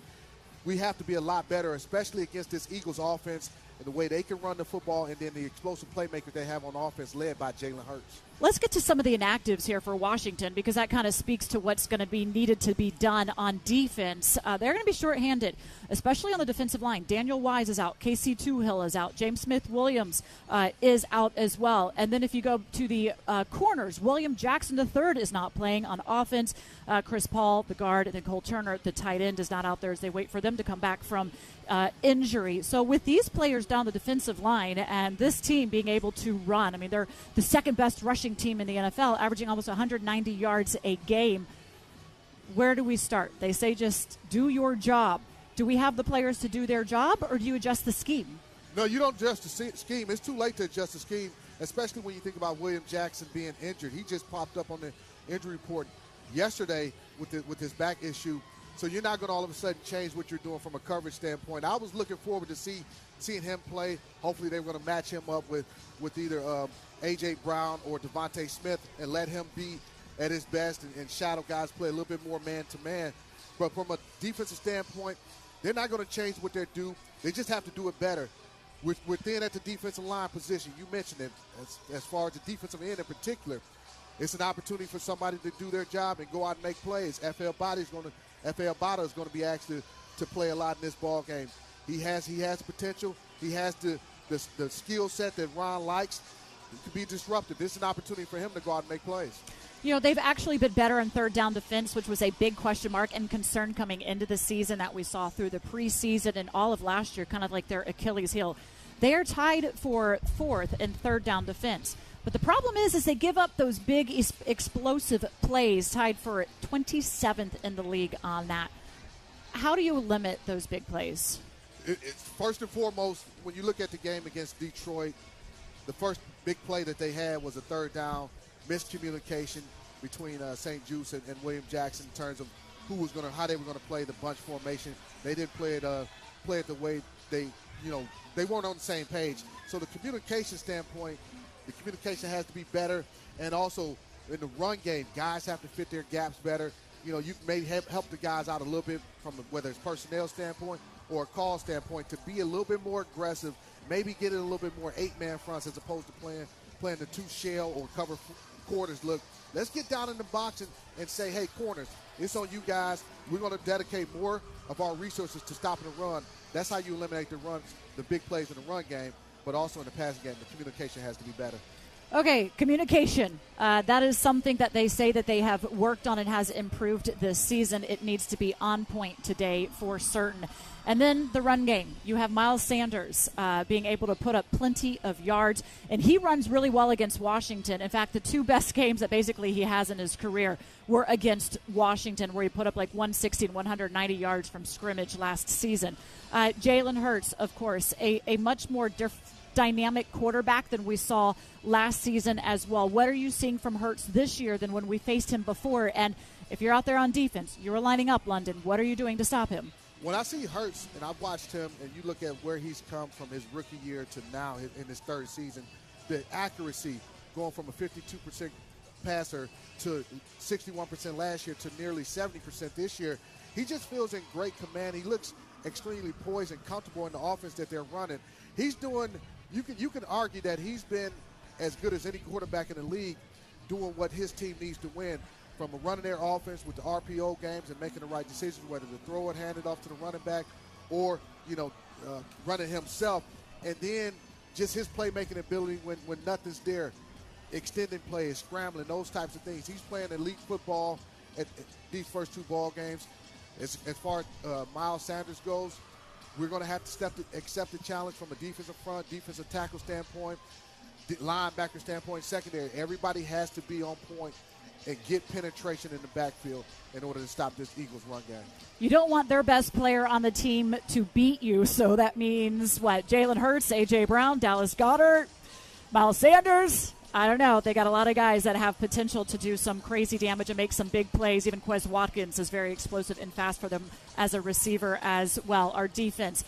We have to be a lot better, especially against this Eagles offense. and the way they can run the football, and then the explosive playmakers they have on offense led by Jalen Hurts. Let's get to some of the inactives here for Washington, because that kind of speaks to what's going to be needed to be done on defense. They're going to be shorthanded, especially on the defensive line. Daniel Wise is out. Casey Tuhill is out. James Smith-Williams is out as well. And then if you go to the corners, William Jackson III is not playing on offense. Chris Paul, the guard, and then Cole Turner, the tight end, is not out there as they wait for them to come back from injury. So with these players down the defensive line and this team being able to run, I mean, they're the second best rushing team in the NFL, averaging almost 190 yards a game. Where do we start? They say just do your job. Do we have the players to do their job, or do you adjust the scheme? No, you don't adjust the scheme. It's too late to adjust the scheme, especially when you think about William Jackson being injured. He just popped up on the injury report yesterday with his back issue. So you're not going to all of a sudden change what you're doing from a coverage standpoint. I was looking forward to seeing him play. Hopefully they were going to match him up with either A.J. Brown or Devontae Smith and let him be at his best and shadow guys play a little bit more man-to-man. But from a defensive standpoint, they're not going to change what they do. They just have to do it better. Within at the defensive line position, you mentioned it, as far as the defensive end in particular, it's an opportunity for somebody to do their job and go out and make plays. F.L. Bada is going to be asked to play a lot in this ball game. He has the potential. He has the skill set that Ron likes. He can be disruptive. This is an opportunity for him to go out and make plays. You know, they've actually been better in third down defense, which was a big question mark and concern coming into the season that we saw through the preseason and all of last year, kind of like their Achilles heel. They are tied for fourth in third down defense. But the problem is they give up those big explosive plays, tied for 27th in the league on that. How do you limit those big plays? It's first and foremost, when you look at the game against Detroit, the first big play that they had was a third down miscommunication between St. Juice and William Jackson in terms of how they were going to play the bunch formation. They didn't play it the way they weren't on the same page. So the communication standpoint, the communication has to be better, and also in the run game, guys have to fit their gaps better. You know, you may help the guys out a little bit from whether it's personnel standpoint or a call standpoint to be a little bit more aggressive, maybe get it a little bit more 8-man fronts as opposed to playing the 2 shell or cover quarters look. Let's get down in the box and say, hey, corners, it's on you guys. We're going to dedicate more of our resources to stopping the run. That's how you eliminate the big plays in the run game, but also in the passing game. The communication has to be better. Okay, communication. That is something that they say that they have worked on and has improved this season. It needs to be on point today for certain. And then the run game. You have Miles Sanders being able to put up plenty of yards, and he runs really well against Washington. In fact, the 2 best games that basically he has in his career were against Washington, where he put up like 160 and 190 yards from scrimmage last season. Jalen Hurts, of course, a much more dynamic quarterback than we saw last season as well. What are you seeing from Hurts this year than when we faced him before? And if you're out there on defense, you're lining up, London, what are you doing to stop him? When I see Hurts, and I've watched him, and you look at where he's come from his rookie year to now in his third season, the accuracy going from a 52% passer to 61% last year to nearly 70% this year, he just feels in great command. He looks extremely poised and comfortable in the offense that they're running. He's doing – you can argue that he's been as good as any quarterback in the league doing what his team needs to win, from running their offense with the RPO games and making the right decisions, whether to throw it, hand it off to the running back, or, running himself. And then just his playmaking ability when nothing's there, extending plays, scrambling, those types of things. He's playing elite football at these first 2 ball games. As far as Miles Sanders goes, we're going to have to accept the challenge from a defensive front, defensive tackle standpoint, linebacker standpoint, secondary. Everybody has to be on point and get penetration in the backfield in order to stop this Eagles run game. You don't want their best player on the team to beat you, so that means what? Jalen Hurts, A.J. Brown, Dallas Goedert, Miles Sanders. I don't know. They got a lot of guys that have potential to do some crazy damage and make some big plays. Even Quez Watkins is very explosive and fast for them as a receiver as well. Our defense,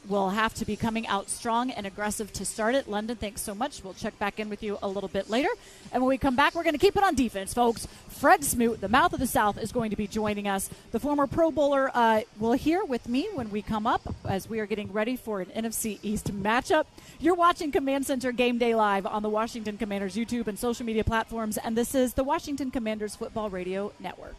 will have to be coming out strong and aggressive to start it. London, thanks so much. We'll check back in with you a little bit later. And when we come back, we're going to keep it on defense, folks. Fred Smoot, the mouth of the South, is going to be joining us. The former Pro Bowler will hear with me when we come up as we are getting ready for an NFC East matchup. You're watching Command Center Game Day Live on the Washington Commanders YouTube and social media platforms, and this is the Washington Commanders Football Radio Network.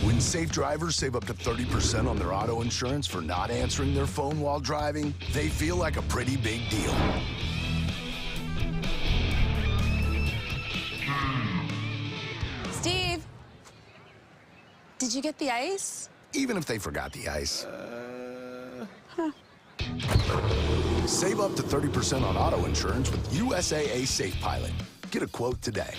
When safe drivers save up to 30% on their auto insurance for not answering their phone while driving, they feel like a pretty big deal. Steve, did you get the ice? Even if they forgot the ice. Save up to 30% on auto insurance with USAA Safe Pilot. Get a quote today.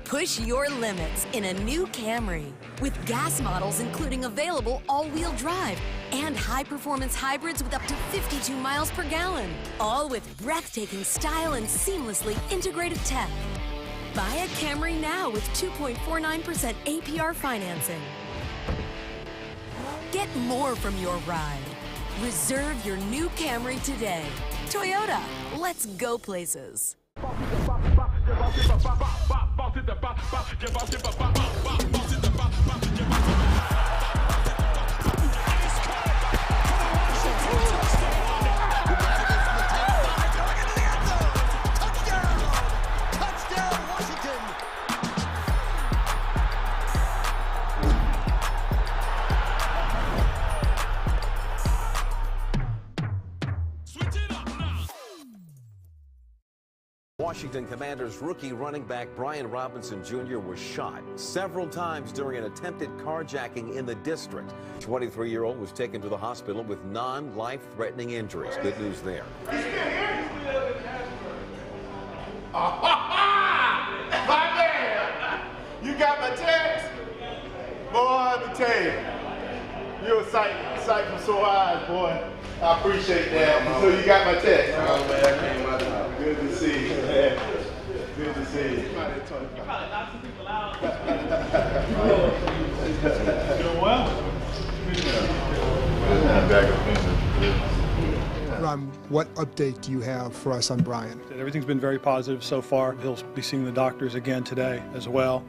Push your limits in a new Camry with gas models including available all-wheel drive and high-performance hybrids with up to 52 miles per gallon, all with breathtaking style and seamlessly integrated tech. Buy a Camry now with 2.49% APR financing. Get more from your ride. Reserve your new Camry today. Toyota, let's go places. Washington Commanders rookie running back Brian Robinson Jr. was shot several times during an attempted carjacking in the district. 23-year-old was taken to the hospital with non-life-threatening injuries. Good news there. My man! You got my text? Boy, let me tell you. You're a sight from sore eyes, boy. I appreciate that. So you got my text. Oh, man. Good to see you, man. Good to see you. Probably knock some people out. Doing well? What update do you have for us on Brian? Everything's been very positive so far. He'll be seeing the doctors again today as well.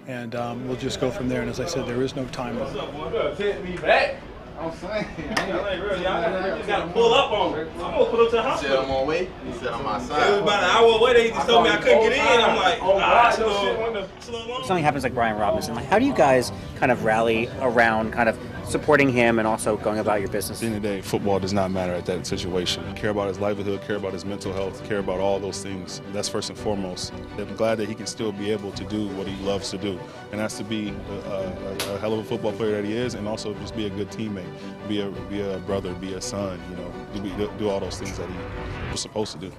And we'll just go from there. And as I said, there is no time. What's up, boy? Take me back. I'm saying. I just got to pull up on her. I'm going to pull up to the hospital. He said I'm on way. He said I'm outside. It was about an hour away. They just told me I couldn't get in. I'm like, something happens like Brian Robinson. Like, how do you guys kind of rally around kind of supporting him and also going about your business? At the end of the day, football does not matter at that situation. Care about his livelihood, care about his mental health, care about all those things. That's first and foremost. I'm glad that he can still be able to do what he loves to do, and that's to be a hell of a football player that he is, and also just be a good teammate, be a brother, be a son, do all those things that he was supposed to do.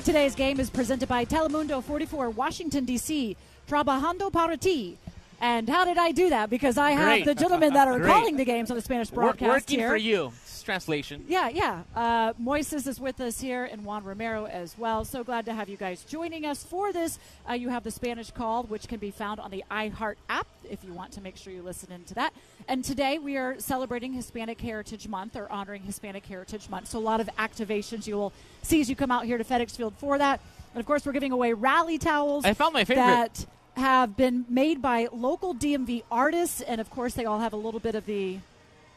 Today's game is presented by Telemundo 44, Washington, D.C. Trabajando para ti. And how did I do that? Because I have Great. the gentlemen that are Great. calling the games on the Spanish broadcast Working here. for you. It's translation. Yeah. Moises is with us here, and Juan Romero as well. So glad to have you guys joining us for this. You have the Spanish Call, which can be found on the iHeart app if you want to make sure you listen into that. And today we are celebrating Hispanic Heritage Month, or honoring Hispanic Heritage Month. So a lot of activations you will see as you come out here to FedEx Field for that. And, of course, we're giving away rally towels. I found my favorite. That have been made by local DMV artists, and of course they all have a little bit of the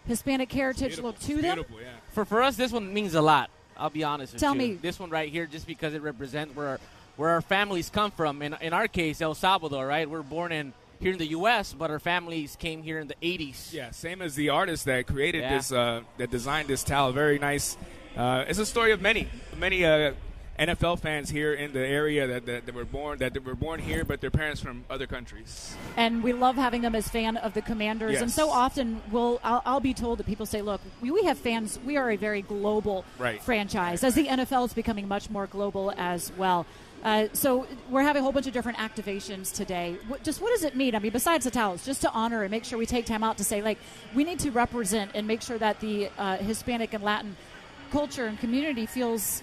Hispanic heritage look to them. Yeah. For us, this one means a lot. I'll be honest with you. Tell me. This one right here, just because it represents where our families come from. In our case, El Salvador, right? We're born here in the U.S., but our families came here in the 80s. Yeah, same as the artist that created this, that designed this towel. Very nice. It's a story of many NFL fans here in the area that were born here, but their parents from other countries. And we love having them as fan of the Commanders. Yes. And so often I'll be told that people say, look, we have fans. We are a very global franchise. As the NFL is becoming much more global as well. So we're having a whole bunch of different activations today. What does it mean? I mean, besides the towels, just to honor and make sure we take time out to say, like, we need to represent and make sure that the Hispanic and Latin culture and community feels,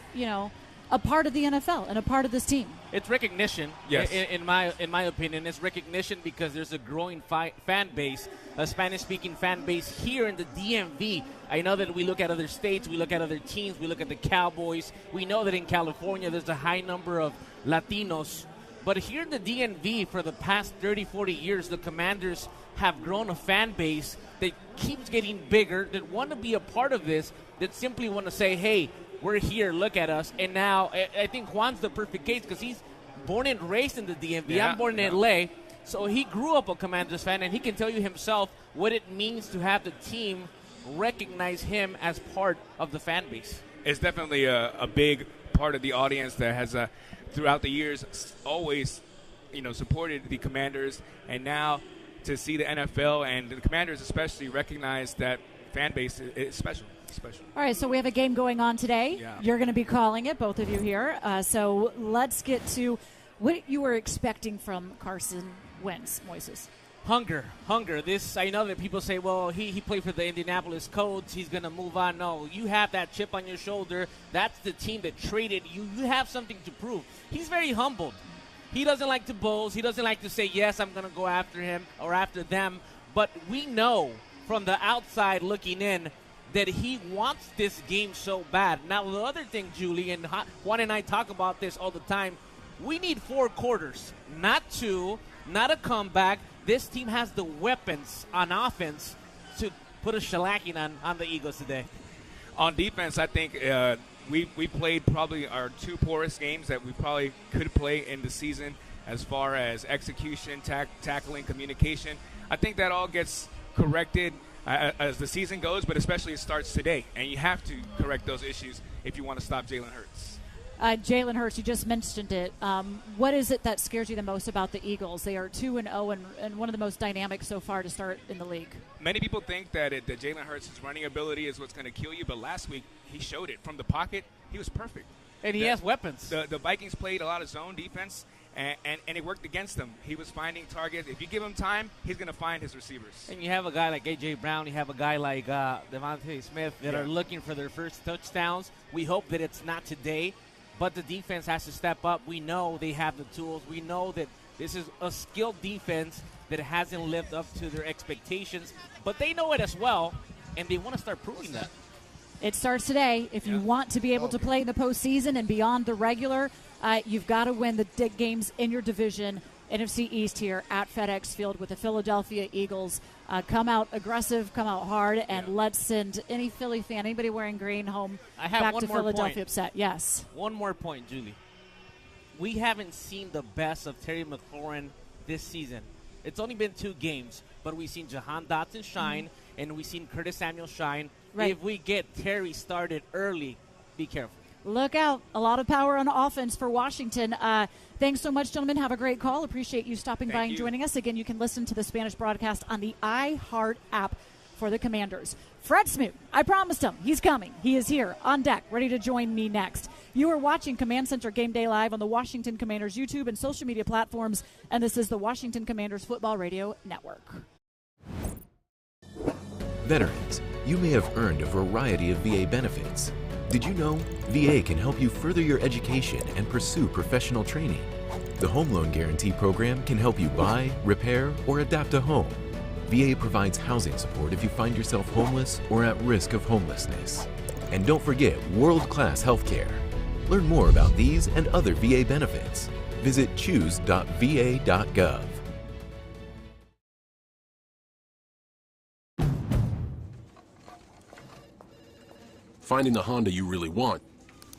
a part of the NFL and a part of this team. It's recognition. Yes. In my opinion, it's recognition because there's a growing fan base, a Spanish-speaking fan base here in the DMV. I know that we look at other states, we look at other teams, we look at the Cowboys. We know that in California there's a high number of Latinos. But here in the DMV for the past 30, 40 years, the Commanders have grown a fan base that keeps getting bigger, that want to be a part of this, that simply want to say, hey, we're here, look at us. And now I think Juan's the perfect case because he's born and raised in the DMV. Yeah, I'm born in L.A., so he grew up a Commanders fan, and he can tell you himself what it means to have the team recognize him as part of the fan base. It's definitely a big part of the audience that has, throughout the years, always, supported the Commanders. And now to see the NFL and the Commanders especially recognize that fan base is special. All right, so we have a game going on today. Yeah. You're going to be calling it, both of you here. So let's get to what you were expecting from Carson Wentz, Moises. Hunger. This, I know that people say, well, he played for the Indianapolis Colts. He's going to move on. No, you have that chip on your shoulder. That's the team that traded you. You have something to prove. He's very humbled. He doesn't like to boast. He doesn't like to say, yes, I'm going to go after him or after them. But we know from the outside looking in that he wants this game so bad. Now, the other thing, Julie, and Juan and I talk about this all the time, we need 4 quarters, not 2, not a comeback. This team has the weapons on offense to put a shellacking on the Eagles today. On defense, I think we played probably our 2 poorest games that we probably could play in the season as far as execution, tackling, communication. I think that all gets corrected as the season goes, but especially it starts today. And you have to correct those issues if you want to stop Jalen Hurts. Jalen Hurts, you just mentioned it. What is it that scares you the most about the Eagles? They are 2-0 and one of the most dynamic so far to start in the league. Many people think that Jalen Hurts' running ability is what's going to kill you, but last week he showed it. From the pocket, he was perfect. And he has weapons. The Vikings played a lot of zone defense, and it worked against them. He was finding targets. If you give him time, he's going to find his receivers. And you have a guy like A.J. Brown. You have a guy like Devontae Smith that are looking for their first touchdowns. We hope that it's not today, but the defense has to step up. We know they have the tools. We know that this is a skilled defense that hasn't lived up to their expectations, but they know it as well, and they want to start proving that. It starts today. If you want to be able to play in the postseason and beyond the regular, you've got to win the games in your division, NFC East here at FedEx Field with the Philadelphia Eagles. Come out aggressive, come out hard, and let's send any Philly fan, anybody wearing green, home back to Philadelphia upset. Yes. One more point, Julie. We haven't seen the best of Terry McLaurin this season. It's only been 2 games, but we've seen Jahan Dotson shine, and we've seen Curtis Samuel shine. Right. If we get Terry started early, be careful. Look out. A lot of power on offense for Washington. Thanks so much, gentlemen. Have a great call. Appreciate you stopping by and joining us. Again, you can listen to the Spanish broadcast on the iHeart app for the Commanders. Fred Smoot, I promised him. He's coming. He is here on deck, ready to join me next. You are watching Command Center Game Day Live on the Washington Commanders YouTube and social media platforms, and this is the Washington Commanders Football Radio Network. Veterans, you may have earned a variety of VA benefits. Did you know VA can help you further your education and pursue professional training? The Home Loan Guarantee Program can help you buy, repair, or adapt a home. VA provides housing support if you find yourself homeless or at risk of homelessness. And don't forget world-class health care. Learn more about these and other VA benefits. Visit choose.va.gov. Finding the Honda you really want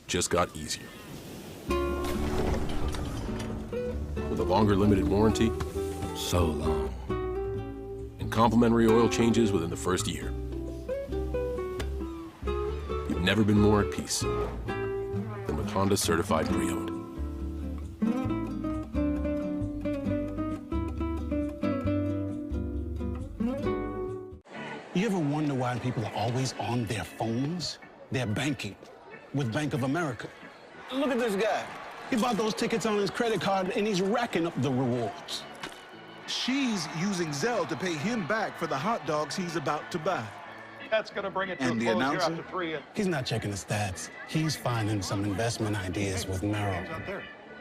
just got easier. With a longer limited warranty, so long. And complimentary oil changes within the first year. You've never been more at peace than with Honda Certified Pre-Owned. You ever wonder why people are always on their phones? They're banking with Bank of America. Look at this guy. He bought those tickets on his credit card and he's racking up the rewards. She's using Zelle to pay him back for the hot dogs he's about to buy. That's going to bring it to a close here after 3. He's not checking the stats. He's finding some investment ideas with Merrill.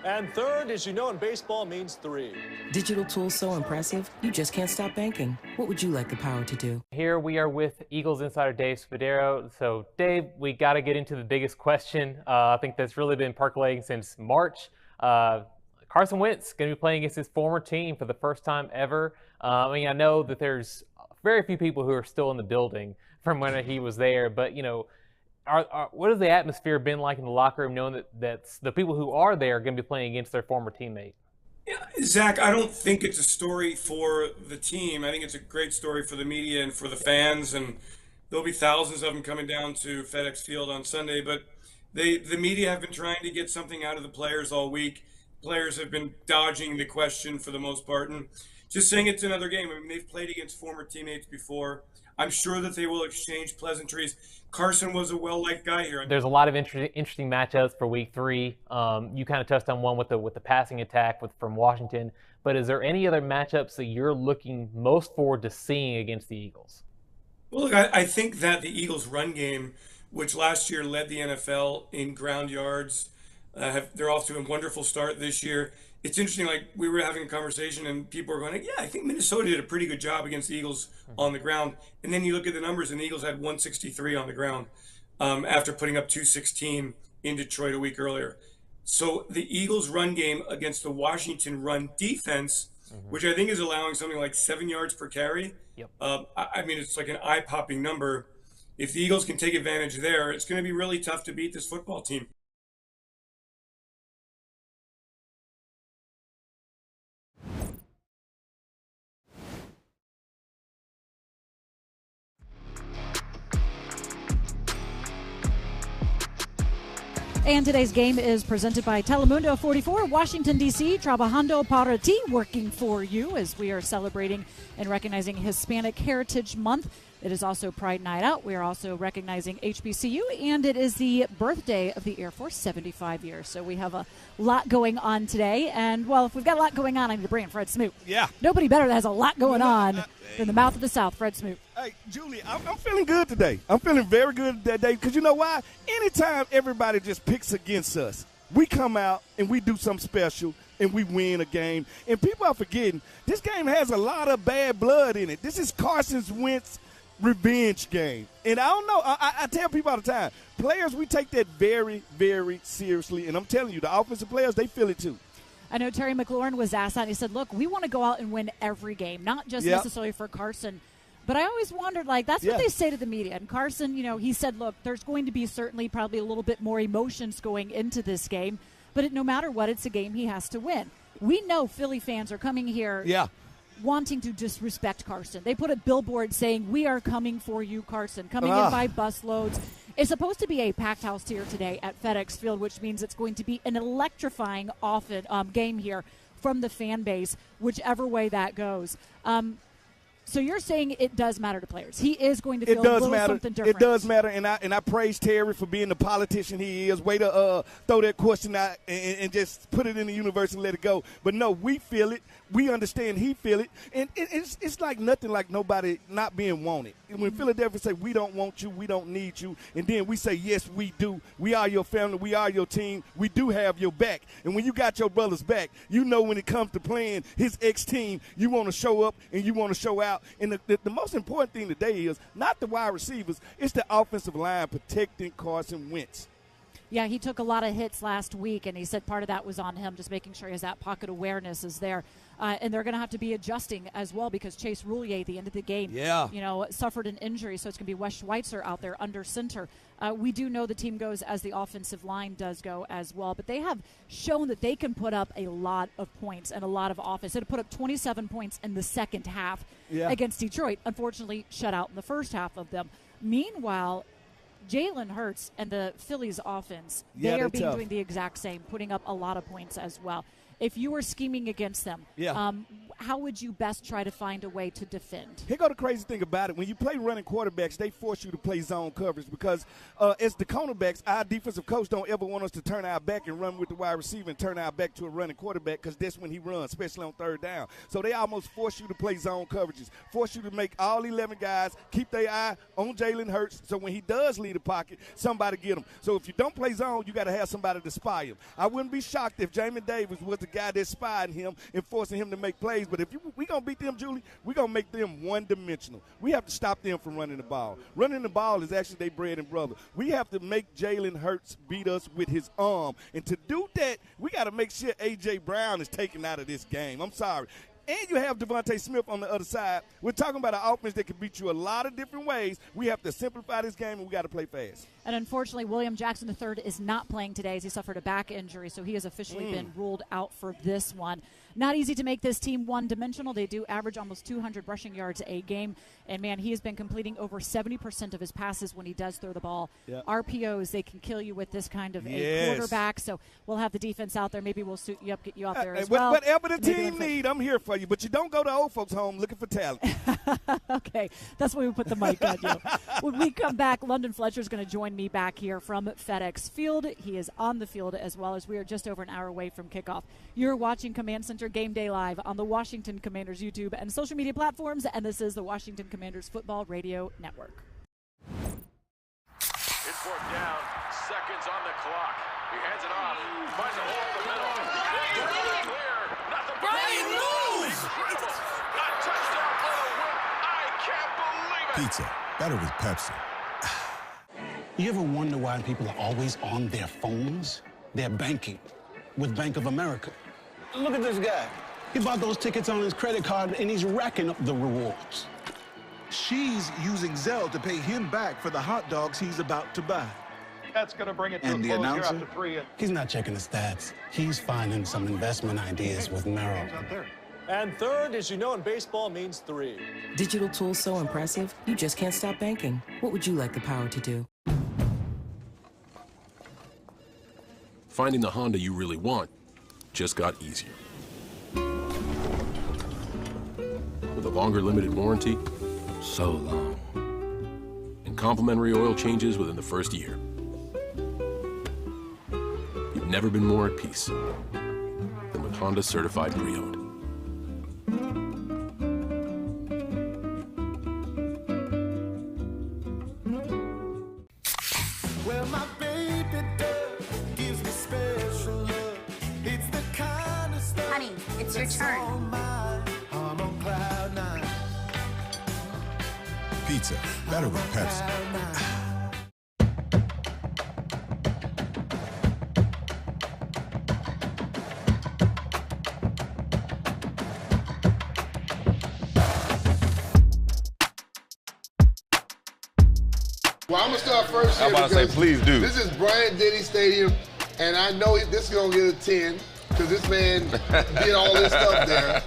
And third, as you know, in baseball means 3. Digital tools so impressive, you just can't stop banking. What would you like the power to do? Here we are with Eagles insider Dave Spadaro. So, Dave, we got to get into the biggest question. I think that's really been percolating since March. Carson Wentz going to be playing against his former team for the first time ever. I know that there's very few people who are still in the building from when he was there, but, what has the atmosphere been like in the locker room, knowing that the people who are there are going to be playing against their former teammate? Yeah, Zach, I don't think it's a story for the team. I think it's a great story for the media and for the fans, and there'll be thousands of them coming down to FedEx Field on Sunday. But the media have been trying to get something out of the players all week. Players have been dodging the question for the most part, and just saying it's another game. I mean, they've played against former teammates before. I'm sure that they will exchange pleasantries. Carson was a well-liked guy here. There's a lot of interesting matchups for Week 3. You kind of touched on one with the passing attack from Washington. But is there any other matchups that you're looking most forward to seeing against the Eagles? Well, look, I think that the Eagles' run game, which last year led the NFL in ground yards, they're off to a wonderful start this year. It's interesting, like we were having a conversation and people were going, yeah, I think Minnesota did a pretty good job against the Eagles on the ground. And then you look at the numbers and the Eagles had 163 on the ground after putting up 216 in Detroit a week earlier. So the Eagles run game against the Washington run defense, which I think is allowing something like 7 yards per carry. Yep. I mean, it's like an eye-popping number. If the Eagles can take advantage there, it's going to be really tough to beat this football team. And today's game is presented by Telemundo 44, Washington, D.C. Trabajando para ti, working for you, as we are celebrating and recognizing Hispanic Heritage Month. It is also Pride Night Out. We are also recognizing HBCU, and it is the birthday of the Air Force, 75 years. So we have a lot going on today. And, well, if we've got a lot going on, I need to bring in Fred Smoot. Yeah. Nobody better that has a lot going on than the mouth of the South, Fred Smoot. Hey, Julie, I'm feeling good today. I'm feeling very good today because you know why? Anytime everybody just picks against us, we come out and we do something special and we win a game. And people are forgetting, this game has a lot of bad blood in it. This is Carson Wentz revenge game. And I don't know, I tell people all the time, players, we take that very, very seriously. And I'm telling you, the offensive players, they feel it too. I know Terry McLaurin was asked that, and he said, look, we want to go out and win every game, not just necessarily for Carson. But I always wondered, like, that's what they say to the media. And Carson, he said, look, there's going to be certainly probably a little bit more emotions going into this game. But no matter what, it's a game he has to win. We know Philly fans are coming here wanting to disrespect Carson. They put a billboard saying, we are coming for you, Carson, coming in by busloads. It's supposed to be a packed house here today at FedEx Field, which means it's going to be an electrifying game here from the fan base, whichever way that goes. So you're saying it does matter to players. He is going to feel a little something different. It does matter, and I praise Terry for being the politician he is. Way to throw that question out and just put it in the universe and let it go. But no, we feel it. We understand he feel it. And it's like nothing like nobody not being wanted. When Philadelphia say, we don't want you, we don't need you, and then we say, yes, we do. We are your family. We are your team. We do have your back. And when you got your brother's back, you know when it comes to playing his ex-team, you want to show up and you want to show out. And the most important thing today is not the wide receivers. It's the offensive line protecting Carson Wentz. Yeah, he took a lot of hits last week, and he said part of that was on him, just making sure he has that pocket awareness is there. And they're going to have to be adjusting as well because Chase Roulier, at the end of the game, suffered an injury, so it's going to be Wes Schweitzer out there under center. We do know the team goes as the offensive line does go as well, but they have shown that they can put up a lot of points and a lot of offense. They put up 27 points in the second half against Detroit. Unfortunately, shut out in the first half of them. Meanwhile, Jalen Hurts and the Phillies offense, they are doing the exact same, putting up a lot of points as well. If you were scheming against them, how would you best try to find a way to defend? Here go the crazy thing about it. When you play running quarterbacks, they force you to play zone coverage because as the cornerbacks, our defensive coach don't ever want us to turn our back and run with the wide receiver and turn our back to a running quarterback because that's when he runs, especially on third down. So they almost force you to play zone coverages, force you to make all 11 guys keep their eye on Jalen Hurts so when he does leave the pocket, somebody get him. So if you don't play zone, you got to have somebody to spy him. I wouldn't be shocked if Jamin Davis was the guy that's spying him and forcing him to make plays. But if we going to beat them, Julie, we're going to make them one-dimensional. We have to stop them from running the ball. Running the ball is actually their bread and butter. We have to make Jalen Hurts beat us with his arm. And to do that, we got to make sure A.J. Brown is taken out of this game. I'm sorry. And you have Devontae Smith on the other side. We're talking about an offense that can beat you a lot of different ways. We have to simplify this game, and we got to play fast. And unfortunately, William Jackson III is not playing today as he suffered a back injury, so he has officially been ruled out for this one. Not easy to make this team one-dimensional. They do average almost 200 rushing yards a game. And, man, he has been completing over 70% of his passes when he does throw the ball. Yep. RPOs, they can kill you with this kind of a quarterback. So we'll have the defense out there. Maybe we'll suit you up, get you out there as well. Whatever the team need, I'm here for you. But you don't go to old folks' home looking for talent. Okay, that's why we put the mic on you. When we come back, London Fletcher is going to join me back here from FedEx Field. He is on the field as well as we are just over an hour away from kickoff. You're watching Command Center Game Day Live on the Washington Commanders YouTube and social media platforms, and this is the Washington Commanders Football Radio Network. It's fourth down, seconds on the clock. He hands it off, finds a hole in the middle. Clear, nothing but Brian moves! Incredible! A touchdown for the win. I can't believe it! Pizza, better with Pepsi. You ever wonder why people are always on their phones? They're banking with Bank of America. Look at this guy. He bought those tickets on his credit card, and he's racking up the rewards. She's using Zelle to pay him back for the hot dogs he's about to buy. That's going to bring it to And a the close here announcer? after 3. He's not checking the stats. He's finding some investment ideas with Merrill. And third, as you know, in baseball means 3. Digital tools so impressive, you just can't stop banking. What would you like the power to do? Finding the Honda you really want just got easier. With a longer limited warranty, so long. And complimentary oil changes within the first year. You've never been more at peace than with Honda Certified Pre-Owned. Well, my baby does gives me special love. It's the kind of stuff. Honey, it's your turn. I'm on cloud 9. Pizza, better with Pepsi. Well, I'm going to start first here. I'm about to say, please do. This is Bryant-Denny Stadium, and I know this is going to get a 10 because this man did all this stuff there.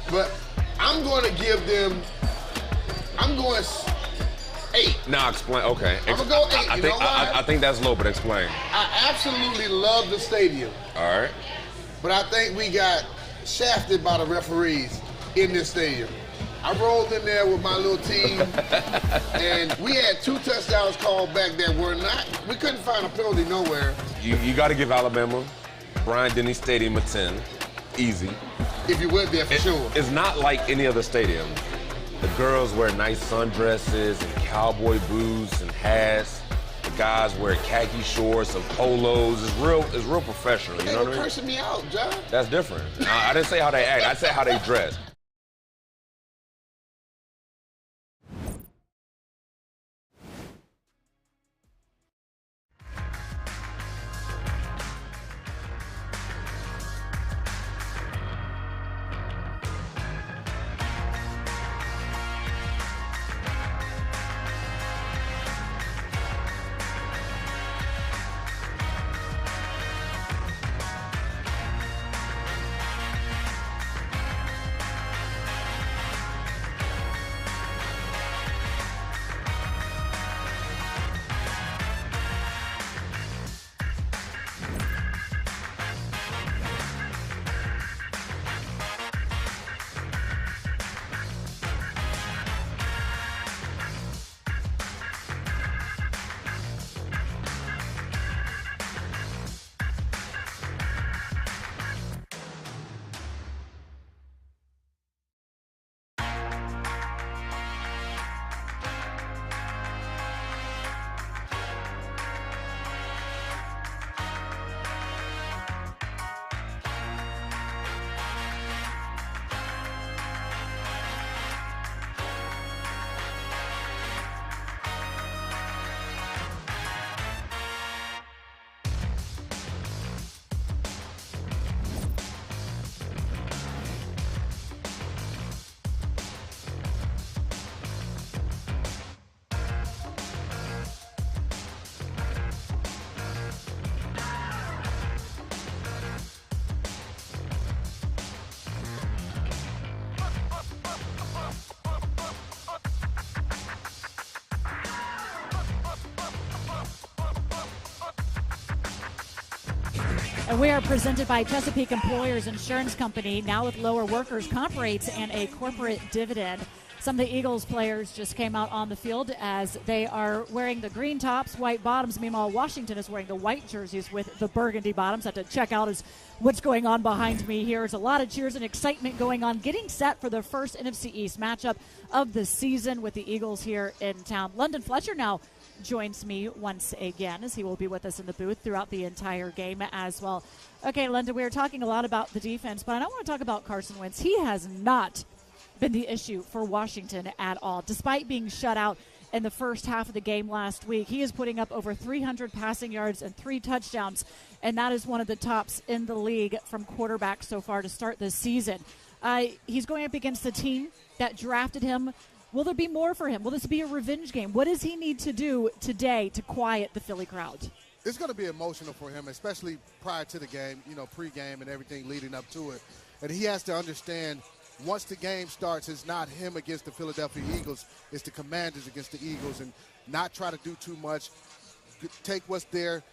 But I'm going to give them, I'm going 8. Nah, explain. Okay. I'm going to go 8. I think that's low, but explain. I absolutely love the stadium. All right. But I think we got shafted by the referees in this stadium. I rolled in there with my little team, and we had 2 touchdowns called back that were not, we couldn't find a penalty nowhere. You got to give Alabama Bryant-Denny Stadium a 10. Easy. If you went there, for sure. It's not like any other stadium. The girls wear nice sundresses and cowboy boots and hats. The guys wear khaki shorts and polos. It's real professional. You know what I mean? Cursing me out, John. That's different. I didn't say how they act. I said how they dress. And we are presented by Chesapeake Employers Insurance Company, now with lower workers' comp rates and a corporate dividend. Some of the Eagles players just came out on the field as they are wearing the green tops, white bottoms. Meanwhile, Washington is wearing the white jerseys with the burgundy bottoms. I have to check out what's going on behind me here. There's a lot of cheers and excitement going on, getting set for the first NFC East matchup of the season with the Eagles here in town. London Fletcher now joins me once again, as he will be with us in the booth throughout the entire game as well. Okay, London, we were talking a lot about the defense, but I don't want to talk about Carson Wentz. He has not been the issue for Washington at all. Despite being shut out in the first half of the game last week, he is putting up over 300 passing yards and 3 touchdowns, and that is one of the tops in the league from quarterbacks so far to start this season. He's going up against the team that drafted him. Will there be more for him? Will this be a revenge game? What does he need to do today to quiet the Philly crowd? It's going to be emotional for him, especially prior to the game, pregame and everything leading up to it. And he has to understand once the game starts, it's not him against the Philadelphia Eagles. It's the Commanders against the Eagles, and not try to do too much. Take what's there,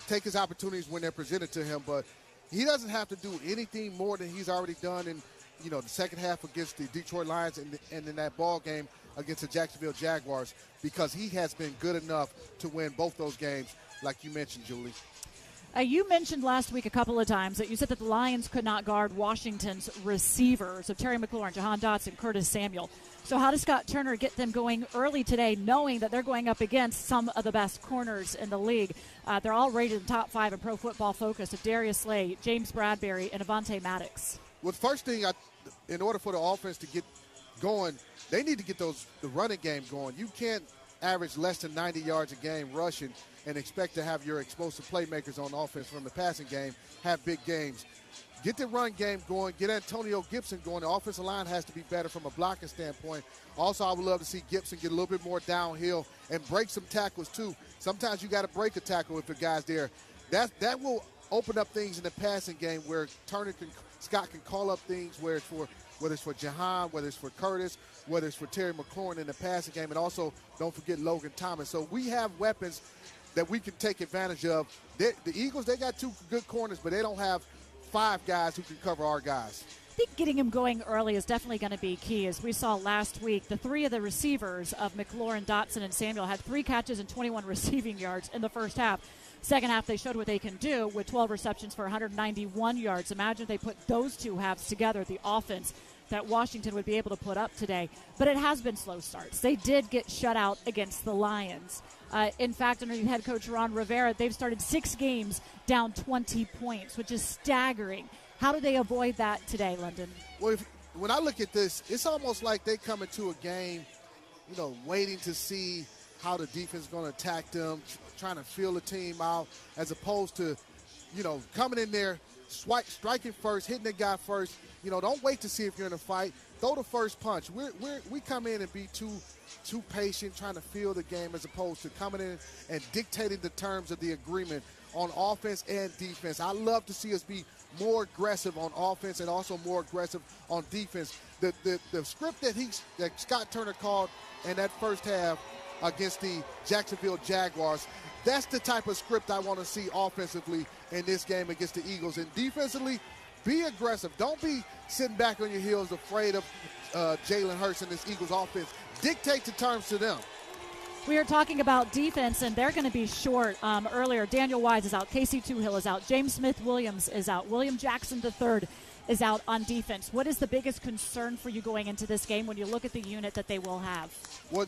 take his opportunities when they're presented to him. But he doesn't have to do anything more than he's already done in the second half against the Detroit Lions and in that ball game against the Jacksonville Jaguars, because he has been good enough to win both those games, like you mentioned, Julie. You mentioned last week a couple of times that you said that the Lions could not guard Washington's receivers, so Terry McLaurin, Jahan Dotson, Curtis Samuel. So how does Scott Turner get them going early today, knowing that they're going up against some of the best corners in the league? They're all rated in the top 5 in Pro Football Focus of Darius Slay, James Bradbury, and Avonte Maddox. Well, the first thing, in order for the offense to get going, they need to get the running game going. You can't average less than 90 yards a game rushing and expect to have your explosive playmakers on offense from the passing game have big games. Get the run game going. Get Antonio Gibson going. The offensive line has to be better from a blocking standpoint. Also, I would love to see Gibson get a little bit more downhill and break some tackles, too. Sometimes you got to break a tackle if the guy's there. That will open up things in the passing game where Scott can call up things whether it's for Jahan, whether it's for Curtis, whether it's for Terry McLaurin in the passing game, and also don't forget Logan Thomas. So we have weapons that we can take advantage of. The Eagles, they got 2 good corners, but they don't have 5 guys who can cover our guys. think getting him going early is definitely going to be key. As we saw last week, the three of the receivers of McLaurin, Dotson, and Samuel had 3 catches and 21 receiving yards in the first half. Second half, they showed what they can do with 12 receptions for 191 yards. Imagine if they put those two halves together, the offense that Washington would be able to put up today. But it has been slow starts. They did get shut out against the Lions. In fact, under head coach Ron Rivera, they've started 6 games down 20 points, which is staggering. How do they avoid that today, London? Well, when I look at this, it's almost like they come into a game, waiting to see how the defense is going to attack them, trying to feel the team out, as opposed to, coming in there, striking first, hitting the guy first. Don't wait to see if you're in a fight. Throw the first punch. We come in and be too patient, trying to feel the game, as opposed to coming in and dictating the terms of the agreement on offense and defense. I love to see us be more aggressive on offense and also more aggressive on defense. The script that Scott Turner called in that first half against the Jacksonville Jaguars, that's the type of script I want to see offensively in this game against the Eagles. And defensively, be aggressive. Don't be sitting back on your heels afraid of Jalen Hurts and this Eagles offense. Dictate the terms to them. We are talking about defense, and they're going to be short. Earlier, Daniel Wise is out. Casey Toohill is out. James Smith-Williams is out. William Jackson III is out on defense. What is the biggest concern for you going into this game when you look at the unit that they will have? Well,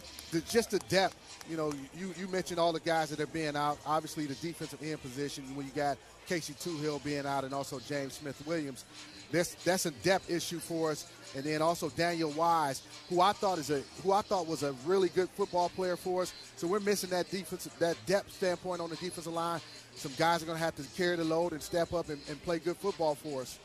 just the depth. You mentioned all the guys that are being out. Obviously, the defensive end position, when you got Casey Toohill being out and also James Smith-Williams, that's a depth issue for us. And then also Daniel Wise, who I thought was a really good football player for us. So we're missing that depth standpoint on the defensive line. Some guys are going to have to carry the load and step up and play good football for us.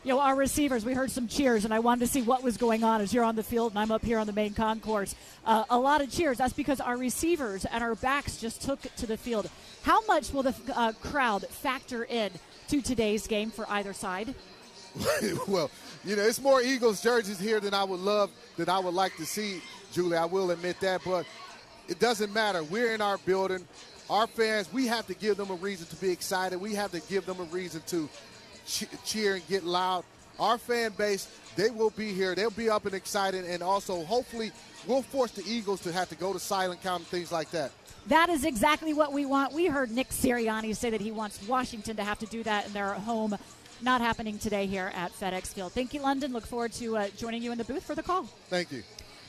Our receivers, we heard some cheers, and I wanted to see what was going on as you're on the field and I'm up here on the main concourse. A lot of cheers. That's because our receivers and our backs just took it to the field. How much will the crowd factor in to today's game for either side? Well, it's more Eagles jerseys here than I would like to see, Julie. I will admit that, but it doesn't matter. We're in our building. Our fans, we have to give them a reason to be excited. We have to give them a reason to cheer and get loud. Our fan base, they will be here. They'll be up and excited, and also hopefully we'll force the Eagles to have to go to silent count and things like that. That is exactly what we want. We heard Nick Sirianni say that he wants Washington to have to do that in their home. Not happening today here at FedEx Field. Thank you, London. Look forward to joining you in the booth for the call. Thank you.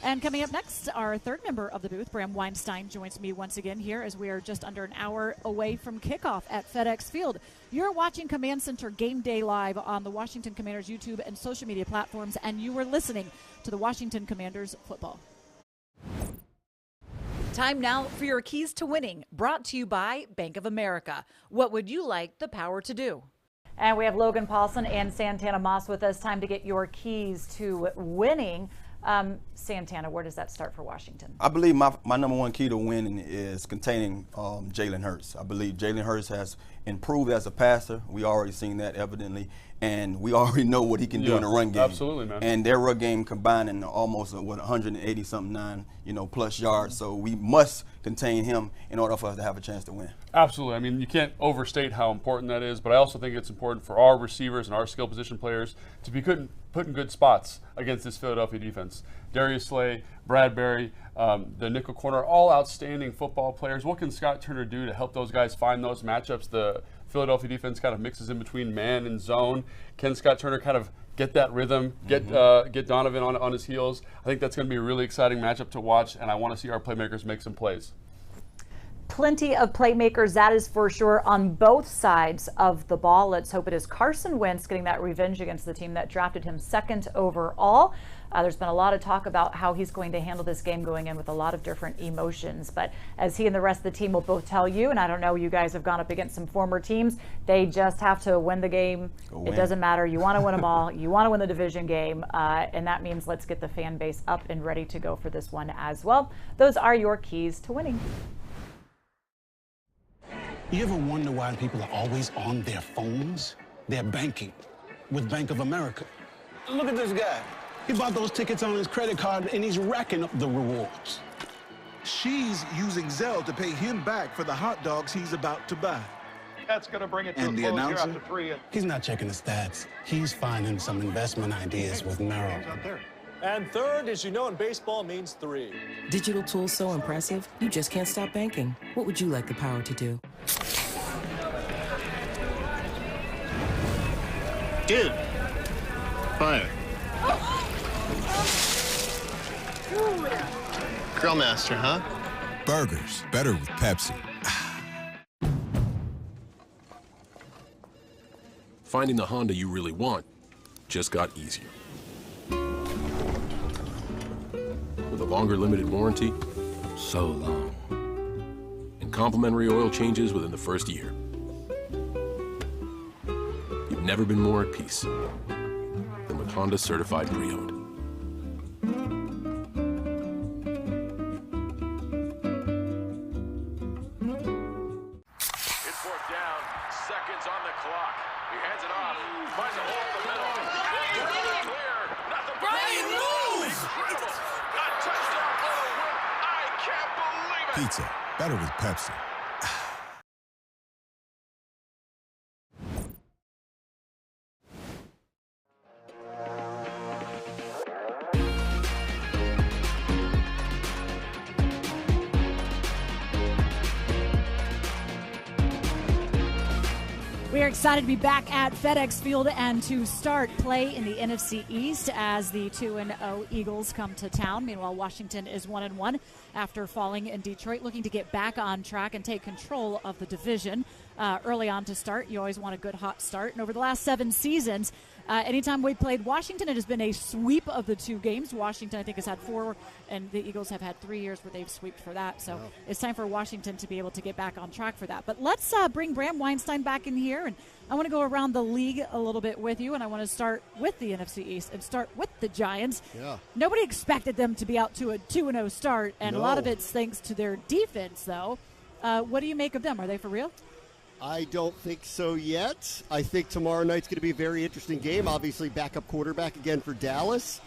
And coming up next, our third member of the booth, Bram Weinstein, joins me once again here as we are just under an hour away from kickoff at FedEx Field. You're watching Command Center Game Day live on the Washington Commanders YouTube and social media platforms, and you are listening to the Washington Commanders football. Time now for your keys to winning, brought to you by Bank of America. What would you like the power to do? And we have Logan Paulson and Santana Moss with us. Time to get your keys to winning. Santana, where does that start for Washington? I believe my number one key to winning is containing Jalen Hurts. I believe Jalen Hurts has improved as a passer. We already seen that evidently, and we already know what he can do in the run game. Absolutely, man. And their run game combining almost 180-something plus yards. So we must contain him in order for us to have a chance to win. Absolutely. I mean, you can't overstate how important that is, but I also think it's important for our receivers and our skill position players to be put in good spots against this Philadelphia defense. Darius Slay, Bradbury, the nickel corner, all outstanding football players. What can Scott Turner do to help those guys find those matchups? The Philadelphia defense kind of mixes in between man and zone. Can Scott Turner kind of get that rhythm, get Donovan on his heels? I think that's going to be a really exciting matchup to watch, and I want to see our playmakers make some plays. Plenty of playmakers, that is for sure, on both sides of the ball. Let's hope it is Carson Wentz getting that revenge against the team that drafted him second overall. There's been a lot of talk about how he's going to handle this game going in with a lot of different emotions. But as he and the rest of the team will both tell you, and I don't know, you guys have gone up against some former teams, they just have to win the game. It doesn't matter. You want to win them all. You want to win the division game. And that means let's get the fan base up and ready to go for this one as well. Those are your keys to winning. You ever wonder why people are always on their phones? They're banking with Bank of America. Look at this guy. He bought those tickets on his credit card and he's racking up the rewards. She's using Zelle to pay him back for the hot dogs he's about to buy. that's going to bring it to And a the close here announcer? after 3. He's not checking the stats. He's finding some investment ideas with Merrill. And third, as you know, in baseball means 3. Digital tools so impressive, you just can't stop banking. What would you like the power to do? Dude. Fire. Grill master, huh? Burgers, better with Pepsi. Finding the Honda you really want just got easier. With a longer limited warranty, so long. And complimentary oil changes within the first year. You've never been more at peace than with Honda Certified Pre-Owned. It's 4th down, seconds on the clock. He hands it off, finds a hole in the middle. Clear, nothing but incredible. A touchdown for the win. I can't believe it. Pizza, better with Pepsi. We are excited to be back at FedEx Field and to start play in the NFC East as the 2-0 Eagles come to town. Meanwhile, Washington is 1-1 after falling in Detroit, looking to get back on track and take control of the division. Early on to start, you always want a good hot start. And over the last 7 seasons, anytime we played Washington, it has been a sweep of the 2 games. Washington, I think, has had 4, and the Eagles have had 3 years where they've swept for that. So it's time for Washington to be able to get back on track for that. But let's bring Bram Weinstein back in here, and I want to go around the league a little bit with you, and I want to start with the NFC East and start with the Giants. Yeah. Nobody expected them to be out to a 2-0 start, and a lot of No. it's thanks to their defense, though. What do you make of them? Are they for real? I don't think so yet. I think tomorrow night's going to be a very interesting game. Obviously, backup quarterback again for Dallas.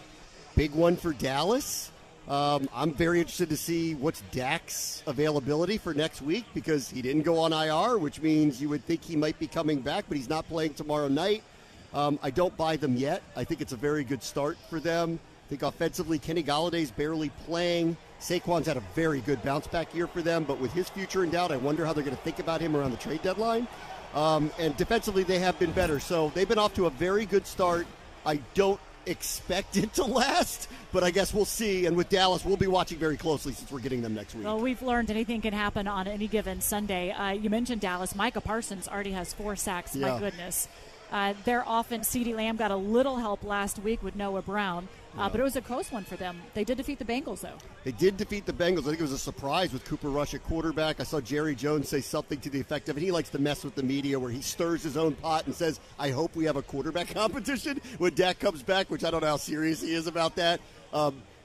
Big one for Dallas. I'm very interested to see what's Dak's availability for next week because he didn't go on IR, which means you would think he might be coming back, but he's not playing tomorrow night. I don't buy them yet. I think it's a very good start for them. I think offensively, Kenny Galladay's barely playing. Saquon's had a very good bounce-back year for them, but with his future in doubt, I wonder how they're going to think about him around the trade deadline. And defensively, they have been better. So they've been off to a very good start. I don't expect it to last, but I guess we'll see. And with Dallas, we'll be watching very closely since we're getting them next week. Well, we've learned anything can happen on any given Sunday. You mentioned Dallas. Micah Parsons already has 4 sacks. Yeah. My goodness. Their offense, CeeDee Lamb got a little help last week with Noah Brown, but it was a close one for them. They did defeat the Bengals, though. They did defeat the Bengals. I think it was a surprise with Cooper Rush at quarterback. I saw Jerry Jones say something to the effect of, and he likes to mess with the media where he stirs his own pot and says, I hope we have a quarterback competition when Dak comes back, which I don't know how serious he is about that.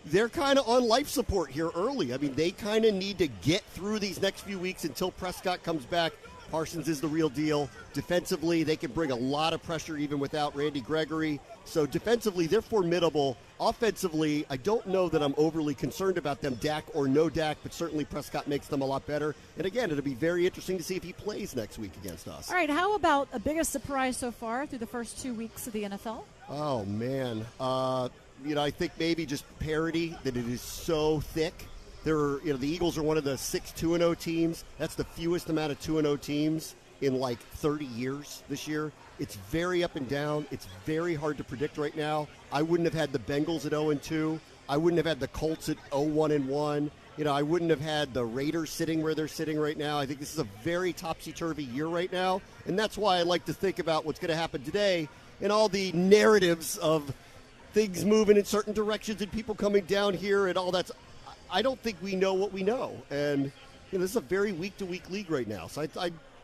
They're kind of on life support here early. I mean, they kind of need to get through these next few weeks until Prescott comes back. Parsons is the real deal. Defensively, they can bring a lot of pressure even without Randy Gregory. So defensively, they're formidable. Offensively, I don't know that I'm overly concerned about them, Dak or no Dak, but certainly Prescott makes them a lot better. And again, it'll be very interesting to see if he plays next week against us. All right, how about a biggest surprise so far through the first 2 weeks of the NFL? Oh, man. I think maybe just parity, that it is so thick. The Eagles are one of the 6 2-0 teams. That's the fewest amount of 2-0 teams in like 30 years this year. It's very up and down. It's very hard to predict right now. I wouldn't have had the Bengals at 0-2. I wouldn't have had the Colts at 0-1-1. I wouldn't have had the Raiders sitting where they're sitting right now. I think this is a very topsy-turvy year right now, and that's why I like to think about what's going to happen today and all the narratives of things moving in certain directions and people coming down here and all that. I don't think we know what we know, and this is a very week-to-week league right now. So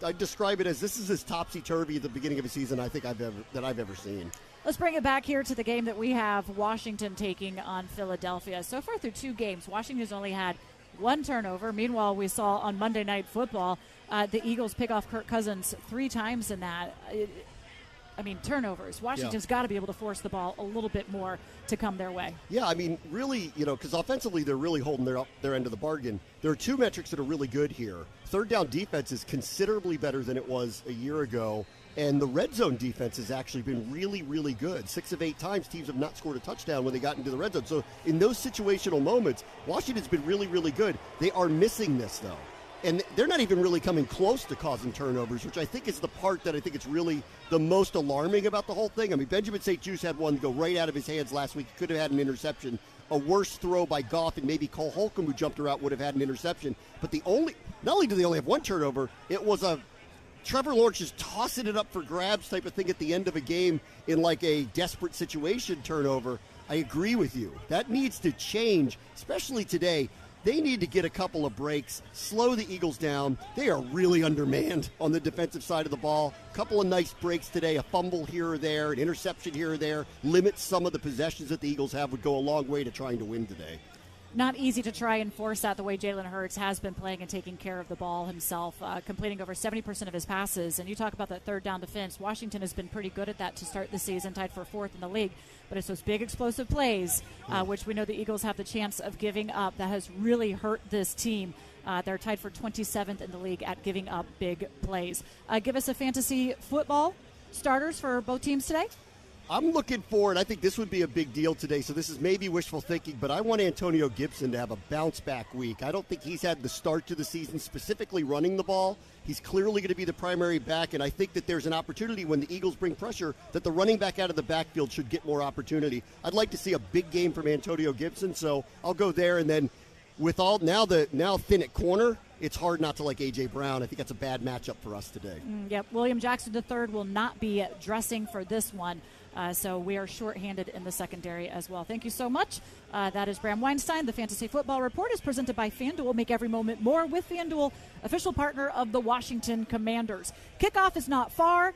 I describe it as this is as topsy-turvy at the beginning of a season I think I've ever seen. Let's bring it back here to the game that we have Washington taking on Philadelphia. So far through 2 games, Washington's only had 1 turnover. Meanwhile, we saw on Monday Night Football the Eagles pick off Kirk Cousins 3 times in that. turnovers. Washington's got to be able to force the ball a little bit more to come their way. Yeah, I mean, really, because offensively they're really holding their end of the bargain. There are two metrics that are really good here. Third down defense is considerably better than it was a year ago, and the red zone defense has actually been really, really good. 6 of 8 times teams have not scored a touchdown when they got into the red zone. So in those situational moments, Washington's been really, really good. They are missing this, though. And they're not even really coming close to causing turnovers, which I think is the part that I think it's really the most alarming about the whole thing. I mean, Benjamin St. Juste had one go right out of his hands last week. He could have had an interception. A worse throw by Goff and maybe Cole Holcomb, who jumped her out, would have had an interception. But not only do they only have one turnover, it was a Trevor Lawrence just tossing it up for grabs type of thing at the end of a game in like a desperate situation turnover. I agree with you. That needs to change, especially today. They need to get a couple of breaks, slow the Eagles down. They are really undermanned on the defensive side of the ball. A couple of nice breaks today, a fumble here or there, an interception here or there, limit some of the possessions that the Eagles have would go a long way to trying to win today. Not easy to try and force that the way Jalen Hurts has been playing and taking care of the ball himself, completing over 70% of his passes. And you talk about that third down defense. Washington has been pretty good at that to start the season, tied for 4th in the league. But it's those big explosive plays, which we know the Eagles have the chance of giving up, that has really hurt this team. They're tied for 27th in the league at giving up big plays. Give us a fantasy football starters for both teams today. I'm looking forward. I think this would be a big deal today, so this is maybe wishful thinking, but I want Antonio Gibson to have a bounce-back week. I don't think he's had the start to the season specifically running the ball. He's clearly going to be the primary back, and I think that there's an opportunity when the Eagles bring pressure that the running back out of the backfield should get more opportunity. I'd like to see a big game from Antonio Gibson, so I'll go there. And then with now thin at corner, it's hard not to like A.J. Brown. I think that's a bad matchup for us today. Yep, William Jackson III will not be dressing for this one. So we are shorthanded in the secondary as well. Thank you so much. That is Bram Weinstein. The Fantasy Football Report is presented by FanDuel. Make every moment more with FanDuel, official partner of the Washington Commanders. Kickoff is not far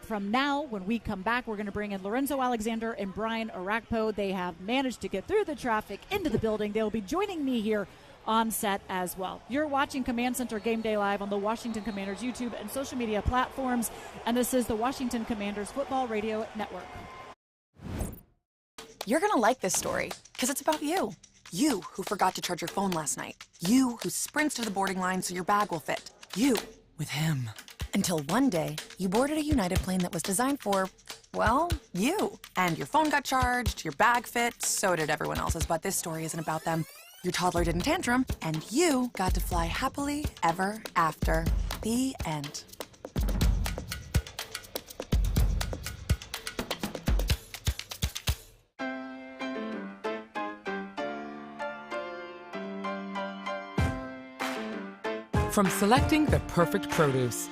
from now. When we come back, we're going to bring in Lorenzo Alexander and Brian Arakpo. They have managed to get through the traffic into the building. They will be joining me here on set as well. You're watching Command Center Game Day Live on the Washington Commanders YouTube and social media platforms, and this is the Washington Commanders Football Radio Network. You're gonna like this story, because it's about you. You who forgot to charge your phone last night. You who sprints to the boarding line so your bag will fit. You with him. Until one day, you boarded a United plane that was designed for, well, you. And your phone got charged, your bag fit, so did everyone else's, but this story isn't about them. Your toddler didn't tantrum, and you got to fly happily ever after. The end. From selecting the perfect produce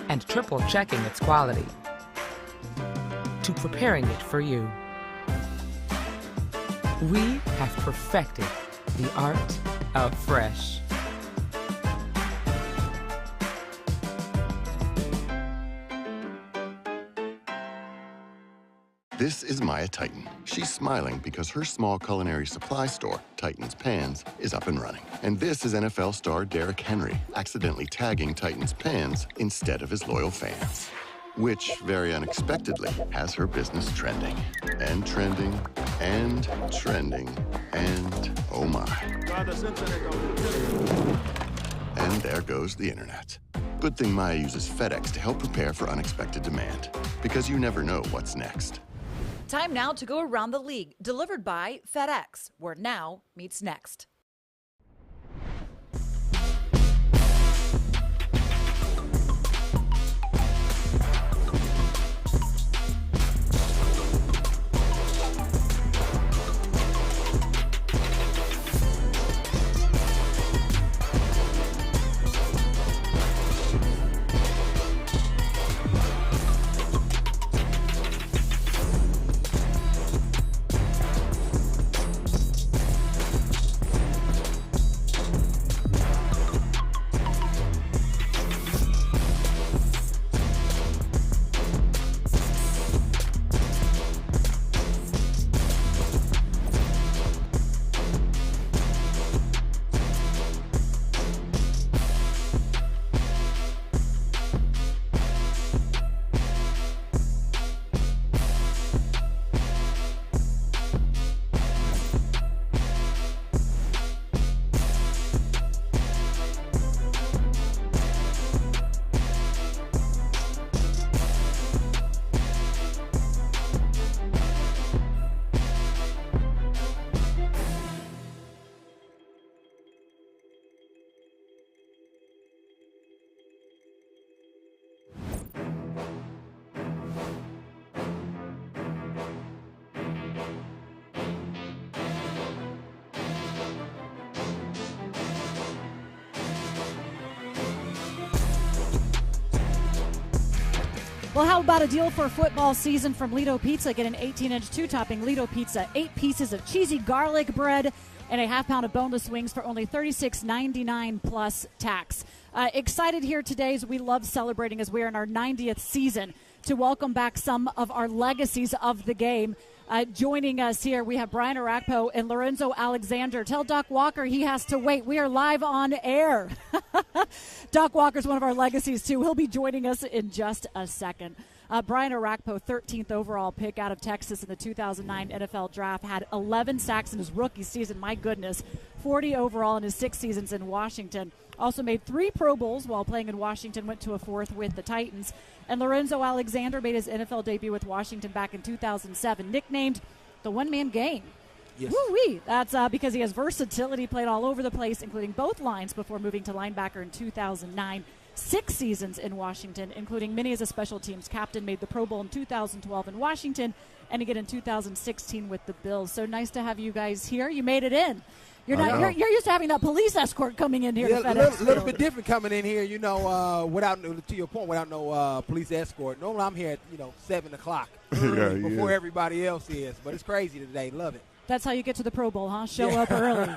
and triple checking its quality to preparing it for you, we have perfected the art of fresh. This is Maya Titan. She's smiling because her small culinary supply store, Titan's Pans, is up and running. And this is NFL star Derrick Henry, accidentally tagging Titan's Pans instead of his loyal fans. Which, very unexpectedly, has her business trending. And trending, and trending, and oh my. And there goes the internet. Good thing Maya uses FedEx to help prepare for unexpected demand. Because you never know what's next. Time now to go around the league, delivered by FedEx, where now meets next. Well, how about a deal for football season from Lido Pizza? Get an 18-inch 2-topping Lido Pizza, 8 pieces of cheesy garlic bread, and a half-pound of boneless wings for only $36.99 plus tax. Excited here today as we love celebrating as we're in our 90th season to welcome back some of our legacies of the game. Joining us here, we have Brian Arakpo and Lorenzo Alexander. Tell Doc Walker he has to wait. We are live on air. Doc Walker's one of our legacies, too. He'll be joining us in just a second. Brian Arakpo, 13th overall pick out of Texas in the 2009 NFL Draft, had 11 sacks in his rookie season. My goodness, 40 overall in his 6 seasons in Washington. Also made 3 Pro Bowls while playing in Washington, went to a 4th with the Titans. And Lorenzo Alexander made his NFL debut with Washington back in 2007, nicknamed the one-man game. Yes. Woo-wee. That's because he has versatility, played all over the place, including both lines before moving to linebacker in 2009. 6 seasons in Washington, including many as a special teams captain, made the Pro Bowl in 2012 in Washington, and again in 2016 with the Bills. So nice to have you guys here. You made it in. You're used to having that police escort coming in here. Yeah, to FedEx a little bit different coming in here, without, to your point, without no police escort. Normally I'm here at, 7 o'clock before everybody else is. But it's crazy today. Love it. That's how you get to the Pro Bowl, huh? Show up early.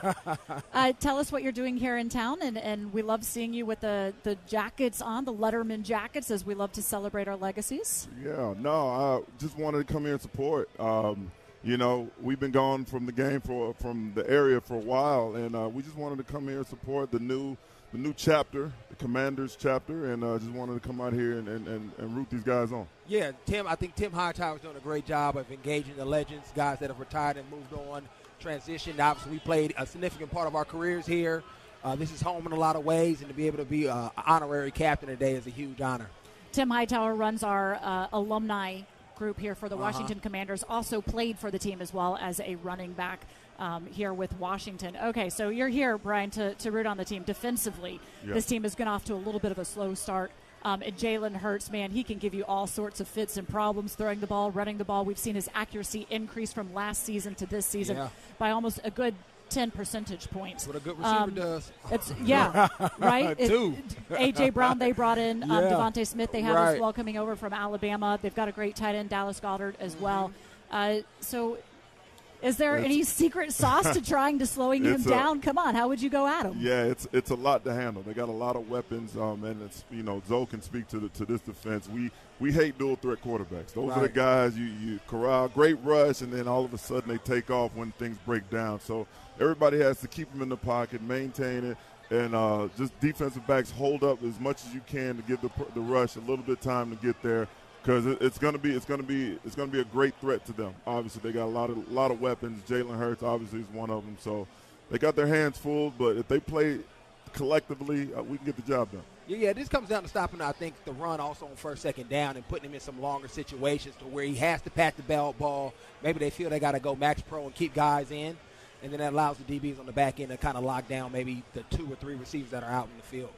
Tell us what you're doing here in town, and we love seeing you with the jackets on, the Letterman jackets, as we love to celebrate our legacies. Yeah, no, I just wanted to come here and support. We've been gone from the game from the area for a while, and we just wanted to come here and support the new chapter, the Commanders chapter, and just wanted to come out here and root these guys on. Yeah, I think Tim Hightower's doing a great job of engaging the legends, guys that have retired and moved on, transitioned. Obviously, we played a significant part of our careers here. This is home in a lot of ways, and to be able to be an honorary captain today is a huge honor. Tim Hightower runs our alumni group here for the Washington Commanders, also played for the team as well as a running back here with Washington. Okay, so you're here, Brian, to root on the team defensively. Yep. This team has gone off to a little bit of a slow start. And Jalen Hurts, man, he can give you all sorts of fits and problems throwing the ball, running the ball. We've seen his accuracy increase from last season to this season by almost a good 10 percentage points. What a good receiver does. Right? Two. A.J. Brown they brought in. Devontae Smith they have as well coming over from Alabama. They've got a great tight end, Dallas Goedert, as well. So is there any secret sauce to trying to slowing him down? Come on, how would you go at him? Yeah, it's a lot to handle. They got a lot of weapons, and it's Zoe can speak to this defense. We hate dual threat quarterbacks. Those are the guys you corral, great rush, and then all of a sudden they take off when things break down. So everybody has to keep them in the pocket, maintain it, and just defensive backs hold up as much as you can to give the rush a little bit of time to get there. Because it's gonna be a great threat to them. Obviously, they got a lot of weapons. Jalen Hurts obviously is one of them. So they got their hands full. But if they play collectively, we can get the job done. Yeah, this comes down to stopping, I think, the run also on first, second down and putting him in some longer situations to where he has to pat the ball. Maybe they feel they got to go max pro and keep guys in, and then that allows the DBs on the back end to kind of lock down maybe the 2 or 3 receivers that are out in the field.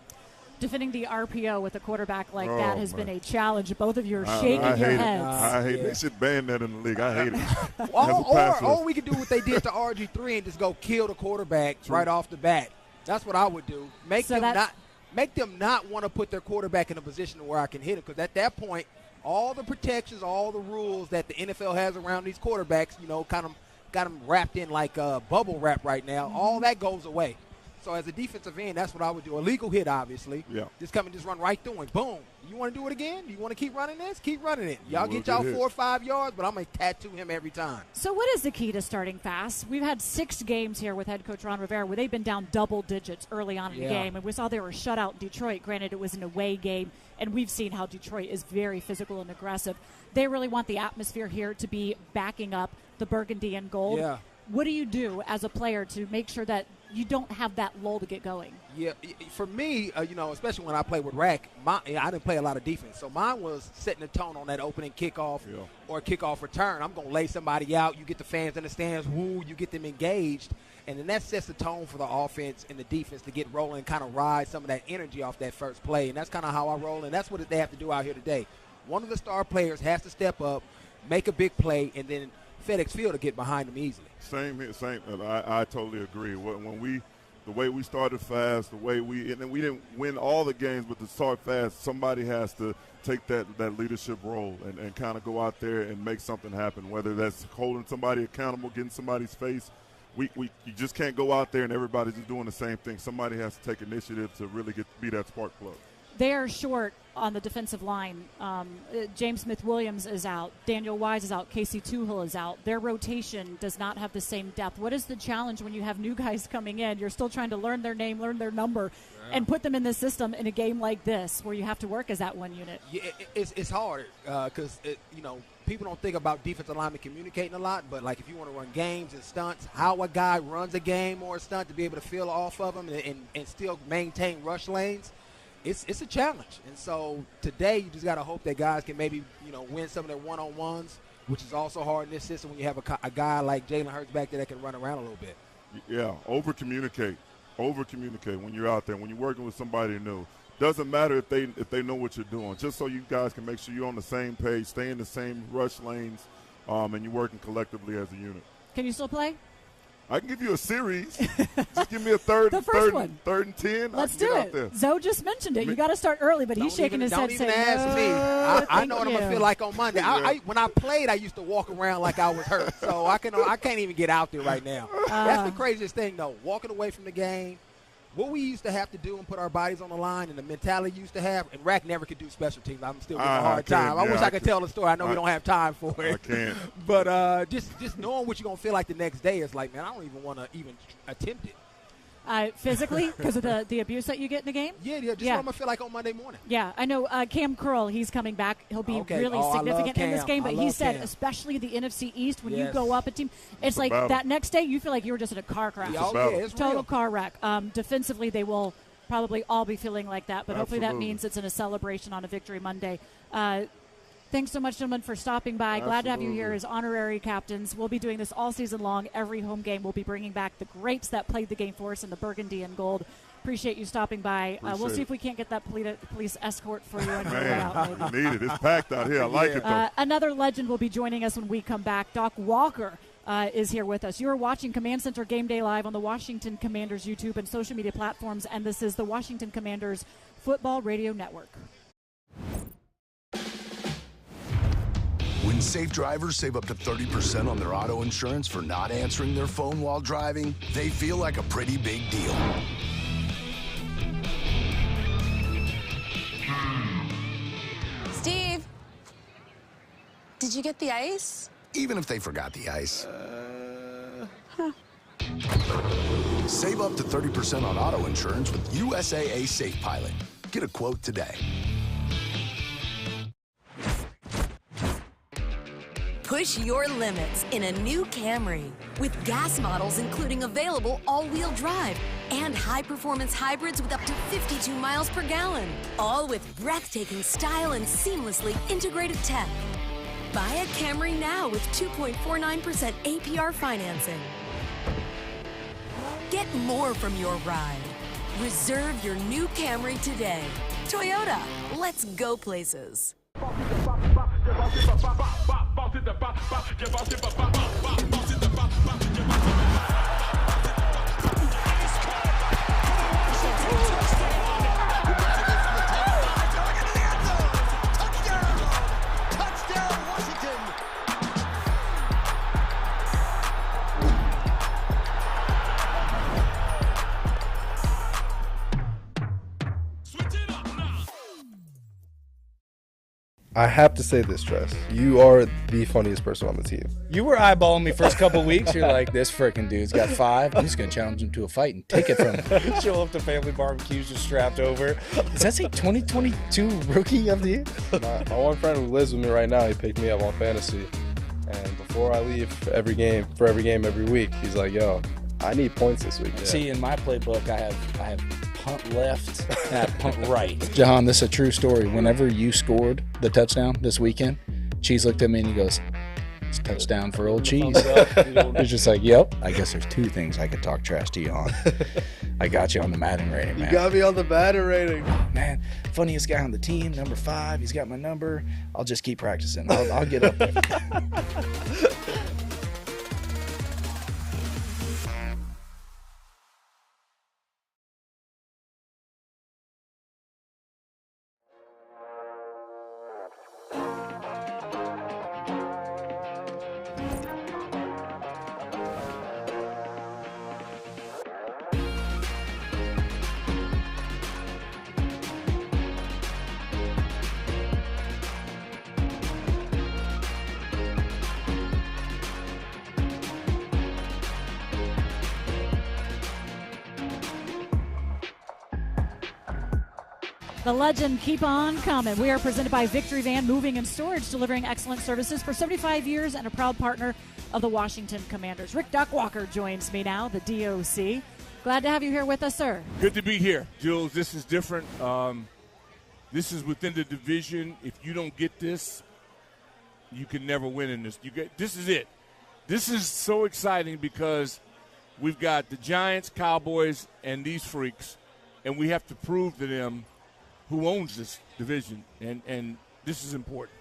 Defending the RPO with a quarterback like that has been a challenge. Both of you are shaking your heads. I hate it. They should ban that in the league. I hate it. or we could do what they did to RG3 and just go kill the quarterback right off the bat. That's what I would do. Make them not want to put their quarterback in a position where I can hit him, because at that point, all the protections, all the rules that the NFL has around these quarterbacks, kind of got them wrapped in like a bubble wrap right now. All that goes away. So as a defensive end, that's what I would do. A legal hit, obviously. Yeah. Just run right through him. Boom. You want to do it again? You want to keep running this? Keep running it. Y'all get y'all 4 or 5 yards, but I'm going to tattoo him every time. So what is the key to starting fast? We've had 6 games here with head coach Ron Rivera where they've been down double digits early on in the game. And we saw they were shut out in Detroit. Granted, it was an away game, and we've seen how Detroit is very physical and aggressive. They really want the atmosphere here to be backing up the burgundy and gold. Yeah. What do you do as a player to make sure that you don't have that lull to get going? Yeah, for me, especially when I played with Rack, I didn't play a lot of defense. So mine was setting the tone on that opening kickoff or kickoff return. I'm going to lay somebody out. You get the fans in the stands. Woo, you get them engaged. And then that sets the tone for the offense and the defense to get rolling and kind of ride some of that energy off that first play. And that's kind of how I roll, and that's what they have to do out here today. One of the star players has to step up, make a big play, and then FedEx Field to get behind them easily. Same. I totally agree. When we the way we started fast, and then we didn't win all the games, but to start fast, somebody has to take that leadership role and kind of go out there and make something happen, whether that's holding somebody accountable, getting somebody's face. You just can't go out there and everybody's just doing the same thing. Somebody has to take initiative to really be that spark plug. They are short on the defensive line. James Smith-Williams is out. Daniel Wise is out. Casey Tuhill is out. Their rotation does not have the same depth. What is the challenge when you have new guys coming in? You're still trying to learn their name, learn their number, and put them in the system in a game like this where you have to work as that one unit. Yeah, it's hard because, people don't think about defensive linemen communicating a lot, but, like, if you want to run games and stunts, how a guy runs a game or a stunt to be able to feel off of them and still maintain rush lanes, it's a challenge. And so today you just got to hope that guys can maybe, win some of their one-on-ones, which is also hard in this system when you have a guy like Jalen Hurts back there that can run around a little bit. Yeah, over-communicate when you're out there, when you're working with somebody new. Doesn't matter if they know what you're doing, just so you guys can make sure you're on the same page, stay in the same rush lanes, and you're working collectively as a unit. Can you still play? I can give you a series. Just give me a third and 10. Let's do it. Zoe just mentioned it. You got to start early, but he's shaking his head saying, don't even ask me. I know what I'm going to feel like on Monday. When I played, I used to walk around like I was hurt, so I can't even get out there right now. That's the craziest thing, though, walking away from the game. What we used to have to do and put our bodies on the line and the mentality you used to have, and Rack never could do special teams. I'm still giving a hard time. I wish I could tell the story. I know we don't have time for it. I can't. But just knowing what you're going to feel like the next day is like, man, I don't even want to even attempt it. Physically, because of the abuse that you get in the game? Yeah, just what I'm going to feel like on Monday morning. Yeah, I know Cam Curl, he's coming back. He'll be really significant in this game, but he said, especially the NFC East, when you go up a team, it's like that next day you feel like you were just in a car crash. It's total real. car wreck. Defensively, they will probably all be feeling like that, but hopefully that means it's in a celebration on a victory Monday. Thanks so much, gentlemen, for stopping by. Glad to have you here as honorary captains. We'll be doing this all season long. Every home game, we'll be bringing back the greats that played the game for us in the burgundy and gold. Appreciate you stopping by. We'll see if we can't get that police escort for you on your way out. Maybe. Need it. It's packed out here. I like it, though. Another legend will be joining us when we come back. Doc Walker is here with us. You are watching Command Center Game Day live on the Washington Commanders YouTube and social media platforms, and this is the Washington Commanders Football Radio Network. When safe drivers save up to 30% on their auto insurance for not answering their phone while driving, they feel like a pretty big deal. Steve, did you get the ice? Even if they forgot the ice. Save up to 30% on auto insurance with USAA Safe Pilot. Get a quote today. Push your limits in a new Camry with gas models including available all-wheel drive and high-performance hybrids with up to 52 miles per gallon, all with breathtaking style and seamlessly integrated tech. Buy a Camry now with 2.49% APR financing. Get more from your ride. Reserve your new Camry today. Toyota, let's go places. I have to say this, Tress. You are the funniest person on the team. You were eyeballing me first couple weeks. You're like, this freaking dude's got 5. I'm just going to challenge him to a fight and take it from him. Show up to family barbecues just strapped over. Does that say 2022 Rookie of the Year? My one friend who lives with me right now, he picked me up on fantasy. And before I leave for every game every week, he's like, yo, I need points this week. See, in my playbook, I have punt left and I punt right. Jahan, this is a true story. Whenever you scored the touchdown this weekend, Cheese looked at me and he goes, it's a touchdown for old Cheese. It's just like, yep. I guess there's 2 things I could talk trash to you on. I got you on the Madden rating, man. You got me on the Madden rating. Man, funniest guy on the team, number 5. He's got my number. I'll just keep practicing. I'll get up there. The legend keep on coming. We are presented by Victory Van Moving and Storage, delivering excellent services for 75 years and a proud partner of the Washington Commanders. Rick Duckwalker joins me now, the DOC. Glad to have you here with us, sir. Good to be here, Jules. This is different. This is within the division. If you don't get this, you can never win in this. This is it. This is so exciting because we've got the Giants, Cowboys, and these freaks, and we have to prove to them who owns this division, and this is important.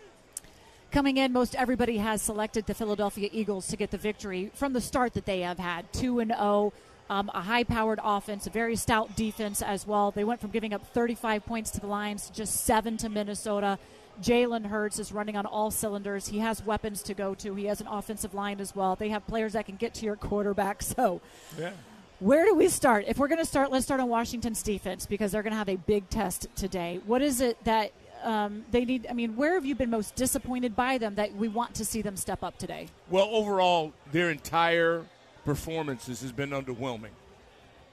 Coming in, most everybody has selected the Philadelphia Eagles to get the victory from the start that they have had, 2-0, a high-powered offense, a very stout defense as well. They went from giving up 35 points to the Lions to just 7 to Minnesota. Jalen Hurts is running on all cylinders. He has weapons to go to. He has an offensive line as well. They have players that can get to your quarterback. So where do we start? If we're going to start, let's start on Washington's defense because they're going to have a big test today. What is it that they need? I mean, where have you been most disappointed by them that we want to see them step up today? Well, overall, their entire performances has been underwhelming.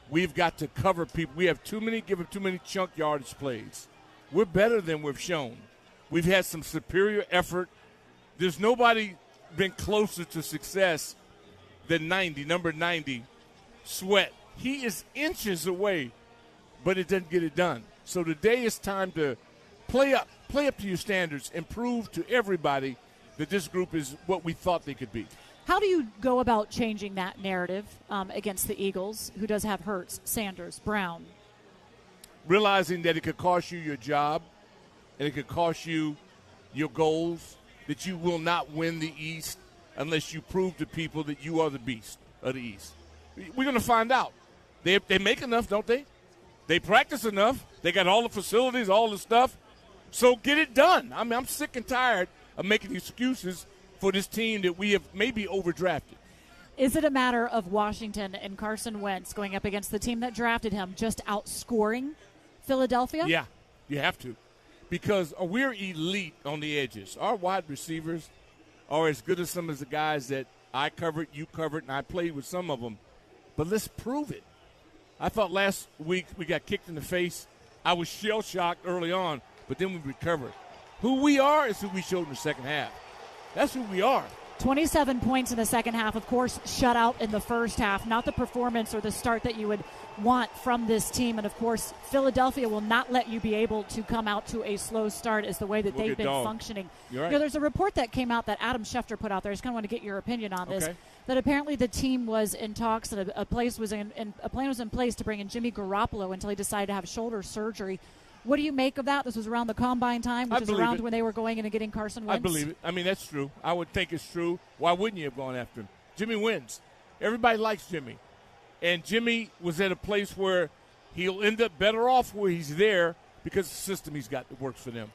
We've got to cover people. We have give up too many chunk yardage plays. We're better than we've shown. We've had some superior effort. There's nobody been closer to success than number 90, Sweat. He is inches away, but it doesn't get it done. So today is time to play up to your standards and prove to everybody that this group is what we thought they could be. How do you go about changing that narrative against the Eagles, who does have Hurts, Sanders, Brown? Realizing that it could cost you your job and it could cost you your goals, that you will not win the East unless you prove to people that you are the beast of the East. We're going to find out. They make enough, don't they? They practice enough. They got all the facilities, all the stuff. So get it done. I mean, I'm sick and tired of making excuses for this team that we have maybe overdrafted. Is it a matter of Washington and Carson Wentz going up against the team that drafted him just outscoring Philadelphia? Yeah, you have to. Because we're elite on the edges. Our wide receivers are as good as some of the guys that I covered, you covered, and I played with some of them. But let's prove it. I thought last week we got kicked in the face. I was shell-shocked early on, but then we recovered. Who we are is who we showed in the second half. That's who we are. 27 points in the second half, of course, shut out in the first half. Not the performance or the start that you would want from this team. And, of course, Philadelphia will not let you be able to come out to a slow start as the way that they've been functioning. You're right. You know, there's a report that came out that Adam Schefter put out there. I just kind of want to get your opinion on this. That apparently the team was in talks and a plan was in place to bring in Jimmy Garoppolo until he decided to have shoulder surgery. What do you make of that? This was around the Combine time, which is around when they were going in and getting Carson Wentz. I believe it. I mean, that's true. I would think it's true. Why wouldn't you have gone after him? Jimmy wins. Everybody likes Jimmy. And Jimmy was at a place where he'll end up better off where he's there because the system he's got that works for them.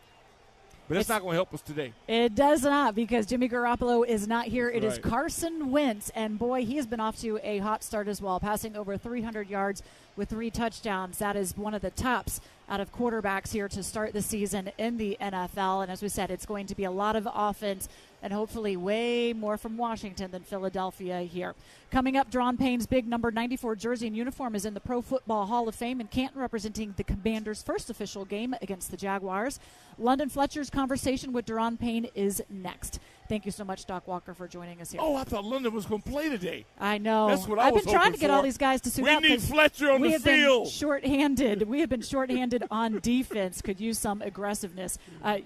But that's not going to help us today. It does not, because Jimmy Garoppolo is not here. It is Carson Wentz, and boy, he has been off to a hot start as well, passing over 300 yards with 3 touchdowns. That is one of the tops out of quarterbacks here to start the season in the NFL. And as we said, it's going to be a lot of offense and hopefully way more from Washington than Philadelphia here. Coming up, Deron Payne's big number 94 jersey and uniform is in the Pro Football Hall of Fame in Canton, representing the Commanders' first official game against the Jaguars. London Fletcher's conversation with Deron Payne is next. Thank you so much, Doc Walker, for joining us here. Oh, I thought London was going to play today. I know. That's what I was I've been trying to get for. all these guys to suit up. We need Fletcher on the field. We have been shorthanded on defense. Could use some aggressiveness.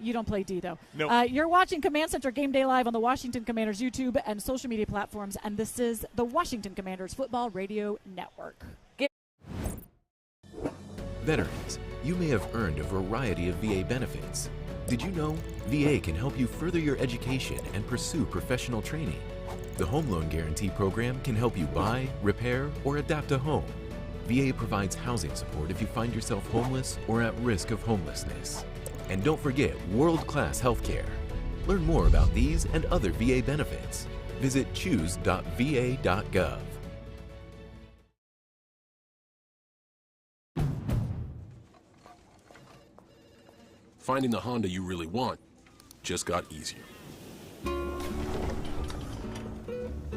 You don't play D, though. No. You're watching Command Center Game Day Live on the Washington Commanders YouTube and social media platforms, and this is the Washington Commanders Football Radio Network. Veterans, you may have earned a variety of VA benefits. Did you know VA can help you further your education and pursue professional training? The Home Loan Guarantee Program can help you buy, repair, or adapt a home. VA provides housing support if you find yourself homeless or at risk of homelessness. And don't forget world-class health care. Learn more about these and other VA benefits. Visit choose.va.gov. Finding the Honda you really want just got easier.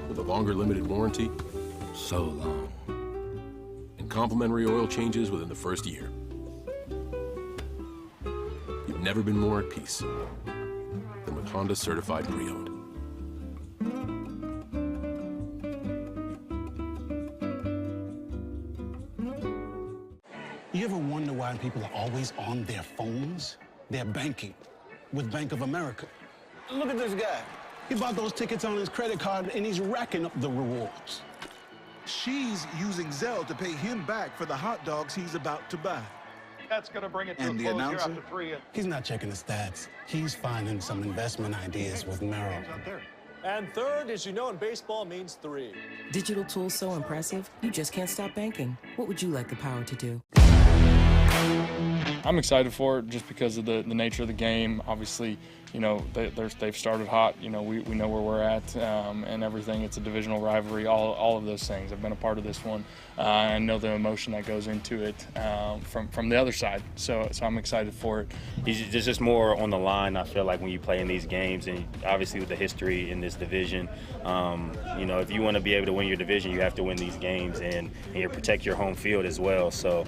With a longer limited warranty, so long. And complimentary oil changes within the first year. never been more at peace than with Honda Certified Pre-Owned. You ever wonder why people are always on their phones? They're banking with Bank of America. Look at this guy. He bought those tickets on his credit card, and he's racking up the rewards. She's using Zelle to pay him back for the hot dogs he's about to buy. That's going to bring it to And a the close here announcer? after 3. He's not checking the stats. He's finding some investment ideas with Merrill. And third, as you know, in baseball means 3. Digital tools so impressive, you just can't stop banking. What would you like the power to do? I'm excited for it just because of the nature of the game. Obviously, you know, they've started hot. You know, we know where we're at and everything. It's a divisional rivalry, all of those things. I've been a part of this one. I know the emotion that goes into it from the other side. So I'm excited for it. There's just more on the line, I feel like, when you play in these games, and obviously with the history in this division, you know, if you want to be able to win your division, you have to win these games and you protect your home field as well. So,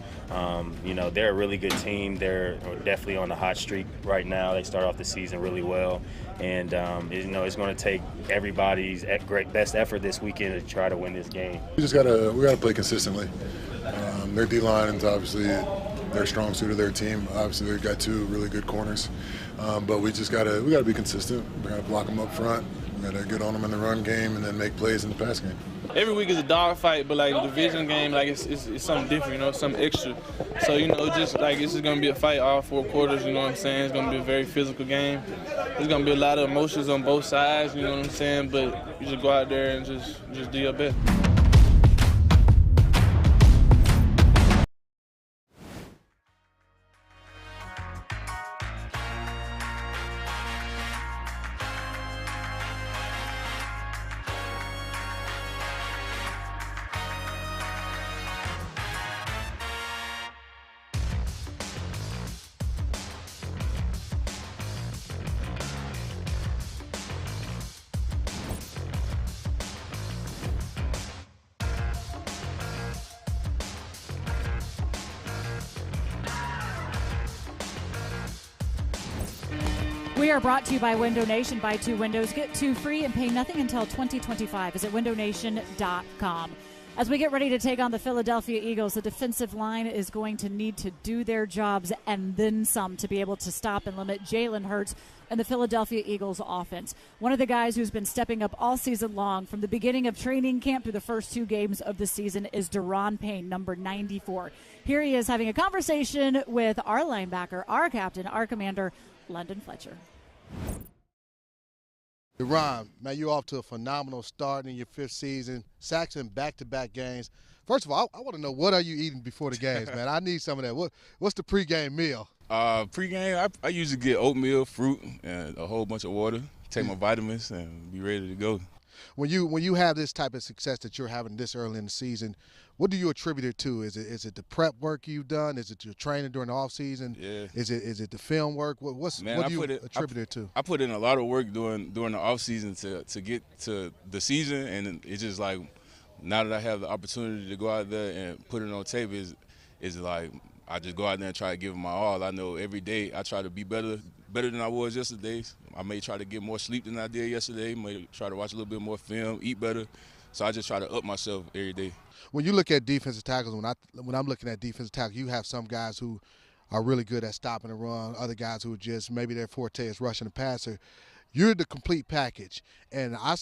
you know, they're a really good team. They're definitely on the hot streak right now. They start off the season really well, and you know, it's going to take everybody's best effort this weekend to try to win this game. We gotta play consistently. Their D-line is obviously their strong suit of their team. Obviously, they've got 2 really good corners, but we gotta be consistent. We gotta block them up front. We gotta get on them in the run game and then make plays in the pass game. Every week is a dogfight, but like the division game, like it's something different, you know, something extra. So, you know, just like this is gonna be a fight all 4 quarters, you know what I'm saying? It's gonna be a very physical game. There's gonna be a lot of emotions on both sides, you know what I'm saying? But you just go out there and just do your best. We are brought to you by Window Nation. Buy 2 windows, get 2 free, and pay nothing until 2025. Visit windownation.com. As we get ready to take on the Philadelphia Eagles, the defensive line is going to need to do their jobs and then some to be able to stop and limit Jalen Hurts and the Philadelphia Eagles offense. One of the guys who's been stepping up all season long from the beginning of training camp through the first 2 games of the season is Daron Payne, number 94. Here he is having a conversation with our linebacker, our captain, our commander, London Fletcher. Daron, man, you're off to a phenomenal start in your 5th season. Sacks in back-to-back games. First of all, I want to know, what are you eating before the games, man? I need some of that. What's the pregame meal? Pregame, I usually get oatmeal, fruit, and a whole bunch of water. Take my vitamins and be ready to go. When you have this type of success that you're having this early in the season, what do you attribute it to? Is it the prep work you've done? Is it your training during the off season? Yeah. Is it the film work? What do you attribute it to? I put in a lot of work during the off season to get to the season, and it's just like now that I have the opportunity to go out there and put it on tape, is like I just go out there and try to give it my all. I know every day I try to be better than I was yesterday. I may try to get more sleep than I did yesterday. May try to watch a little bit more film, eat better. So I just try to up myself every day. When you look at defensive tackles, when I'm looking at defensive tackles, you have some guys who are really good at stopping the run, other guys who are just maybe their forte is rushing the passer. You're the complete package, and I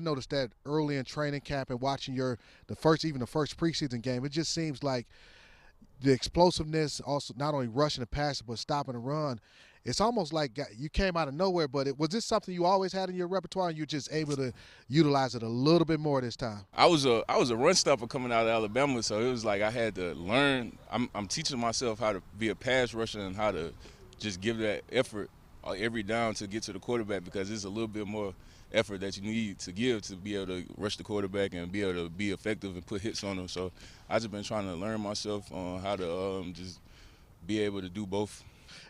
noticed that early in training camp and watching the first preseason game. It just seems like the explosiveness, also not only rushing the passer but stopping the run. It's almost like you came out of nowhere, but was this something you always had in your repertoire and you're just able to utilize it a little bit more this time? I was a run stopper coming out of Alabama, so it was like I had to learn. I'm teaching myself how to be a pass rusher and how to just give that effort every down to get to the quarterback, because it's a little bit more effort that you need to give to be able to rush the quarterback and be able to be effective and put hits on them. So I just been trying to learn myself on how to just be able to do both.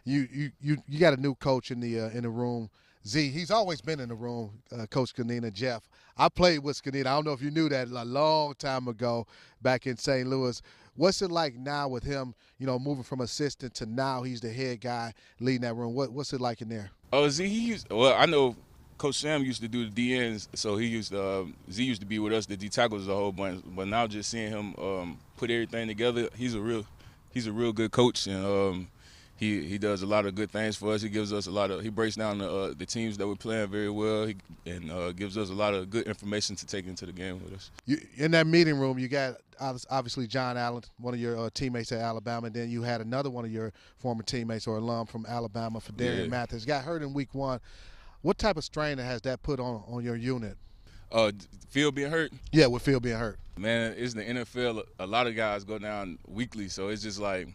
You got a new coach in the room. Z, he's always been in the room, Coach Kanina, Jeff. I played with Skanita. I don't know if you knew that a long time ago back in St. Louis. What's it like now with him, moving from assistant to now he's the head guy leading that room? What's it like in there? Oh, Z, I know Coach Sam used to do the DNs, so Z used to be with us, the D tackles a whole bunch. But now just seeing him put everything together, he's a real good coach, and he does a lot of good things for us. He gives us he breaks down the teams that we're playing very well, and gives us a lot of good information to take into the game with us. In that meeting room, you got obviously John Allen, one of your teammates at Alabama, and then you had another one of your former teammates or alum from Alabama, Fadarian Mathis, got hurt in week 1. What type of strain has that put on your unit? Phil being hurt? Yeah, with Phil being hurt. Man, it's the NFL. A lot of guys go down weekly, so it's just like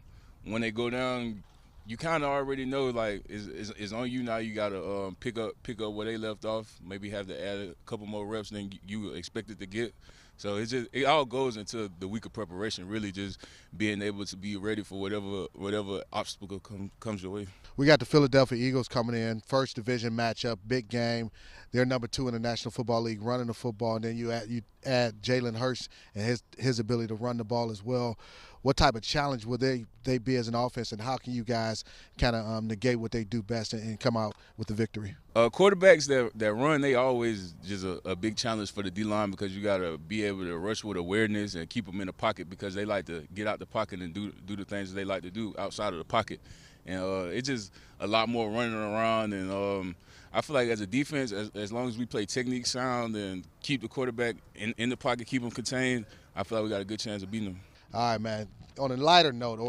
when they go down, you kind of already know, like, it's on you now. You got to pick up where they left off, maybe have to add a couple more reps than you expected to get. So it all goes into the week of preparation, really just being able to be ready for whatever obstacle comes your way. We got the Philadelphia Eagles coming in, first division matchup, big game. They're number 2 in the National Football League running the football, and then you add Jalen Hurts and his ability to run the ball as well. What type of challenge will they be as an offense, and how can you guys kind of negate what they do best and come out with the victory? Quarterbacks that run, they always just a big challenge for the D-line because you got to be able to rush with awareness and keep them in the pocket because they like to get out the pocket and do the things they like to do outside of the pocket. And it's just a lot more running around. And I feel like as a defense, as long as we play technique sound and keep the quarterback in the pocket, keep them contained, I feel like we got a good chance of beating them. All right, man. On a lighter note,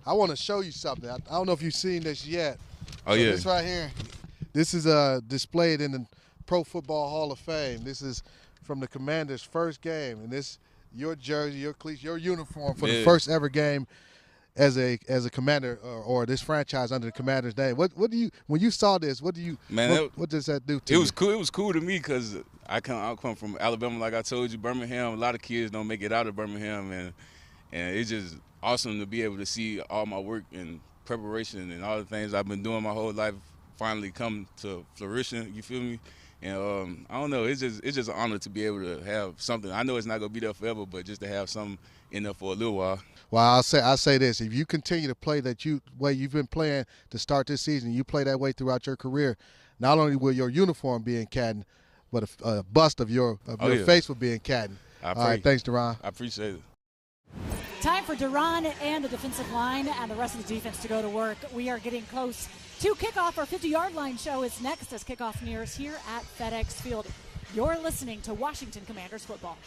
I want to show you something. I don't know if you've seen this yet. Oh, yeah. This right here. This is displayed in the Pro Football Hall of Fame. This is from the Commanders' first game, and this your jersey, your cleats, your uniform for the first ever game as a Commander or this franchise under the Commander's name. What do you, when you saw this? What does that do to you? It was cool. It was cool to me because I come from Alabama, like I told you, Birmingham. A lot of kids don't make it out of Birmingham, and it's just awesome to be able to see all my work and preparation and all the things I've been doing my whole life finally come to fruition. You feel me? And I don't know. It's just an honor to be able to have something. I know it's not gonna be there forever, but just to have something in there for a little while. Well, I'll say this: if you continue to play way you've been playing to start this season, you play that way throughout your career. Not only will your uniform be in Canton, but a bust of your face will be in Canton. All right, thanks, Deron. I appreciate it. Time for Deron and the defensive line and the rest of the defense to go to work. We are getting close to kickoff. Our 50-yard line show is next as kickoff nears here at FedEx Field. You're listening to Washington Commanders football.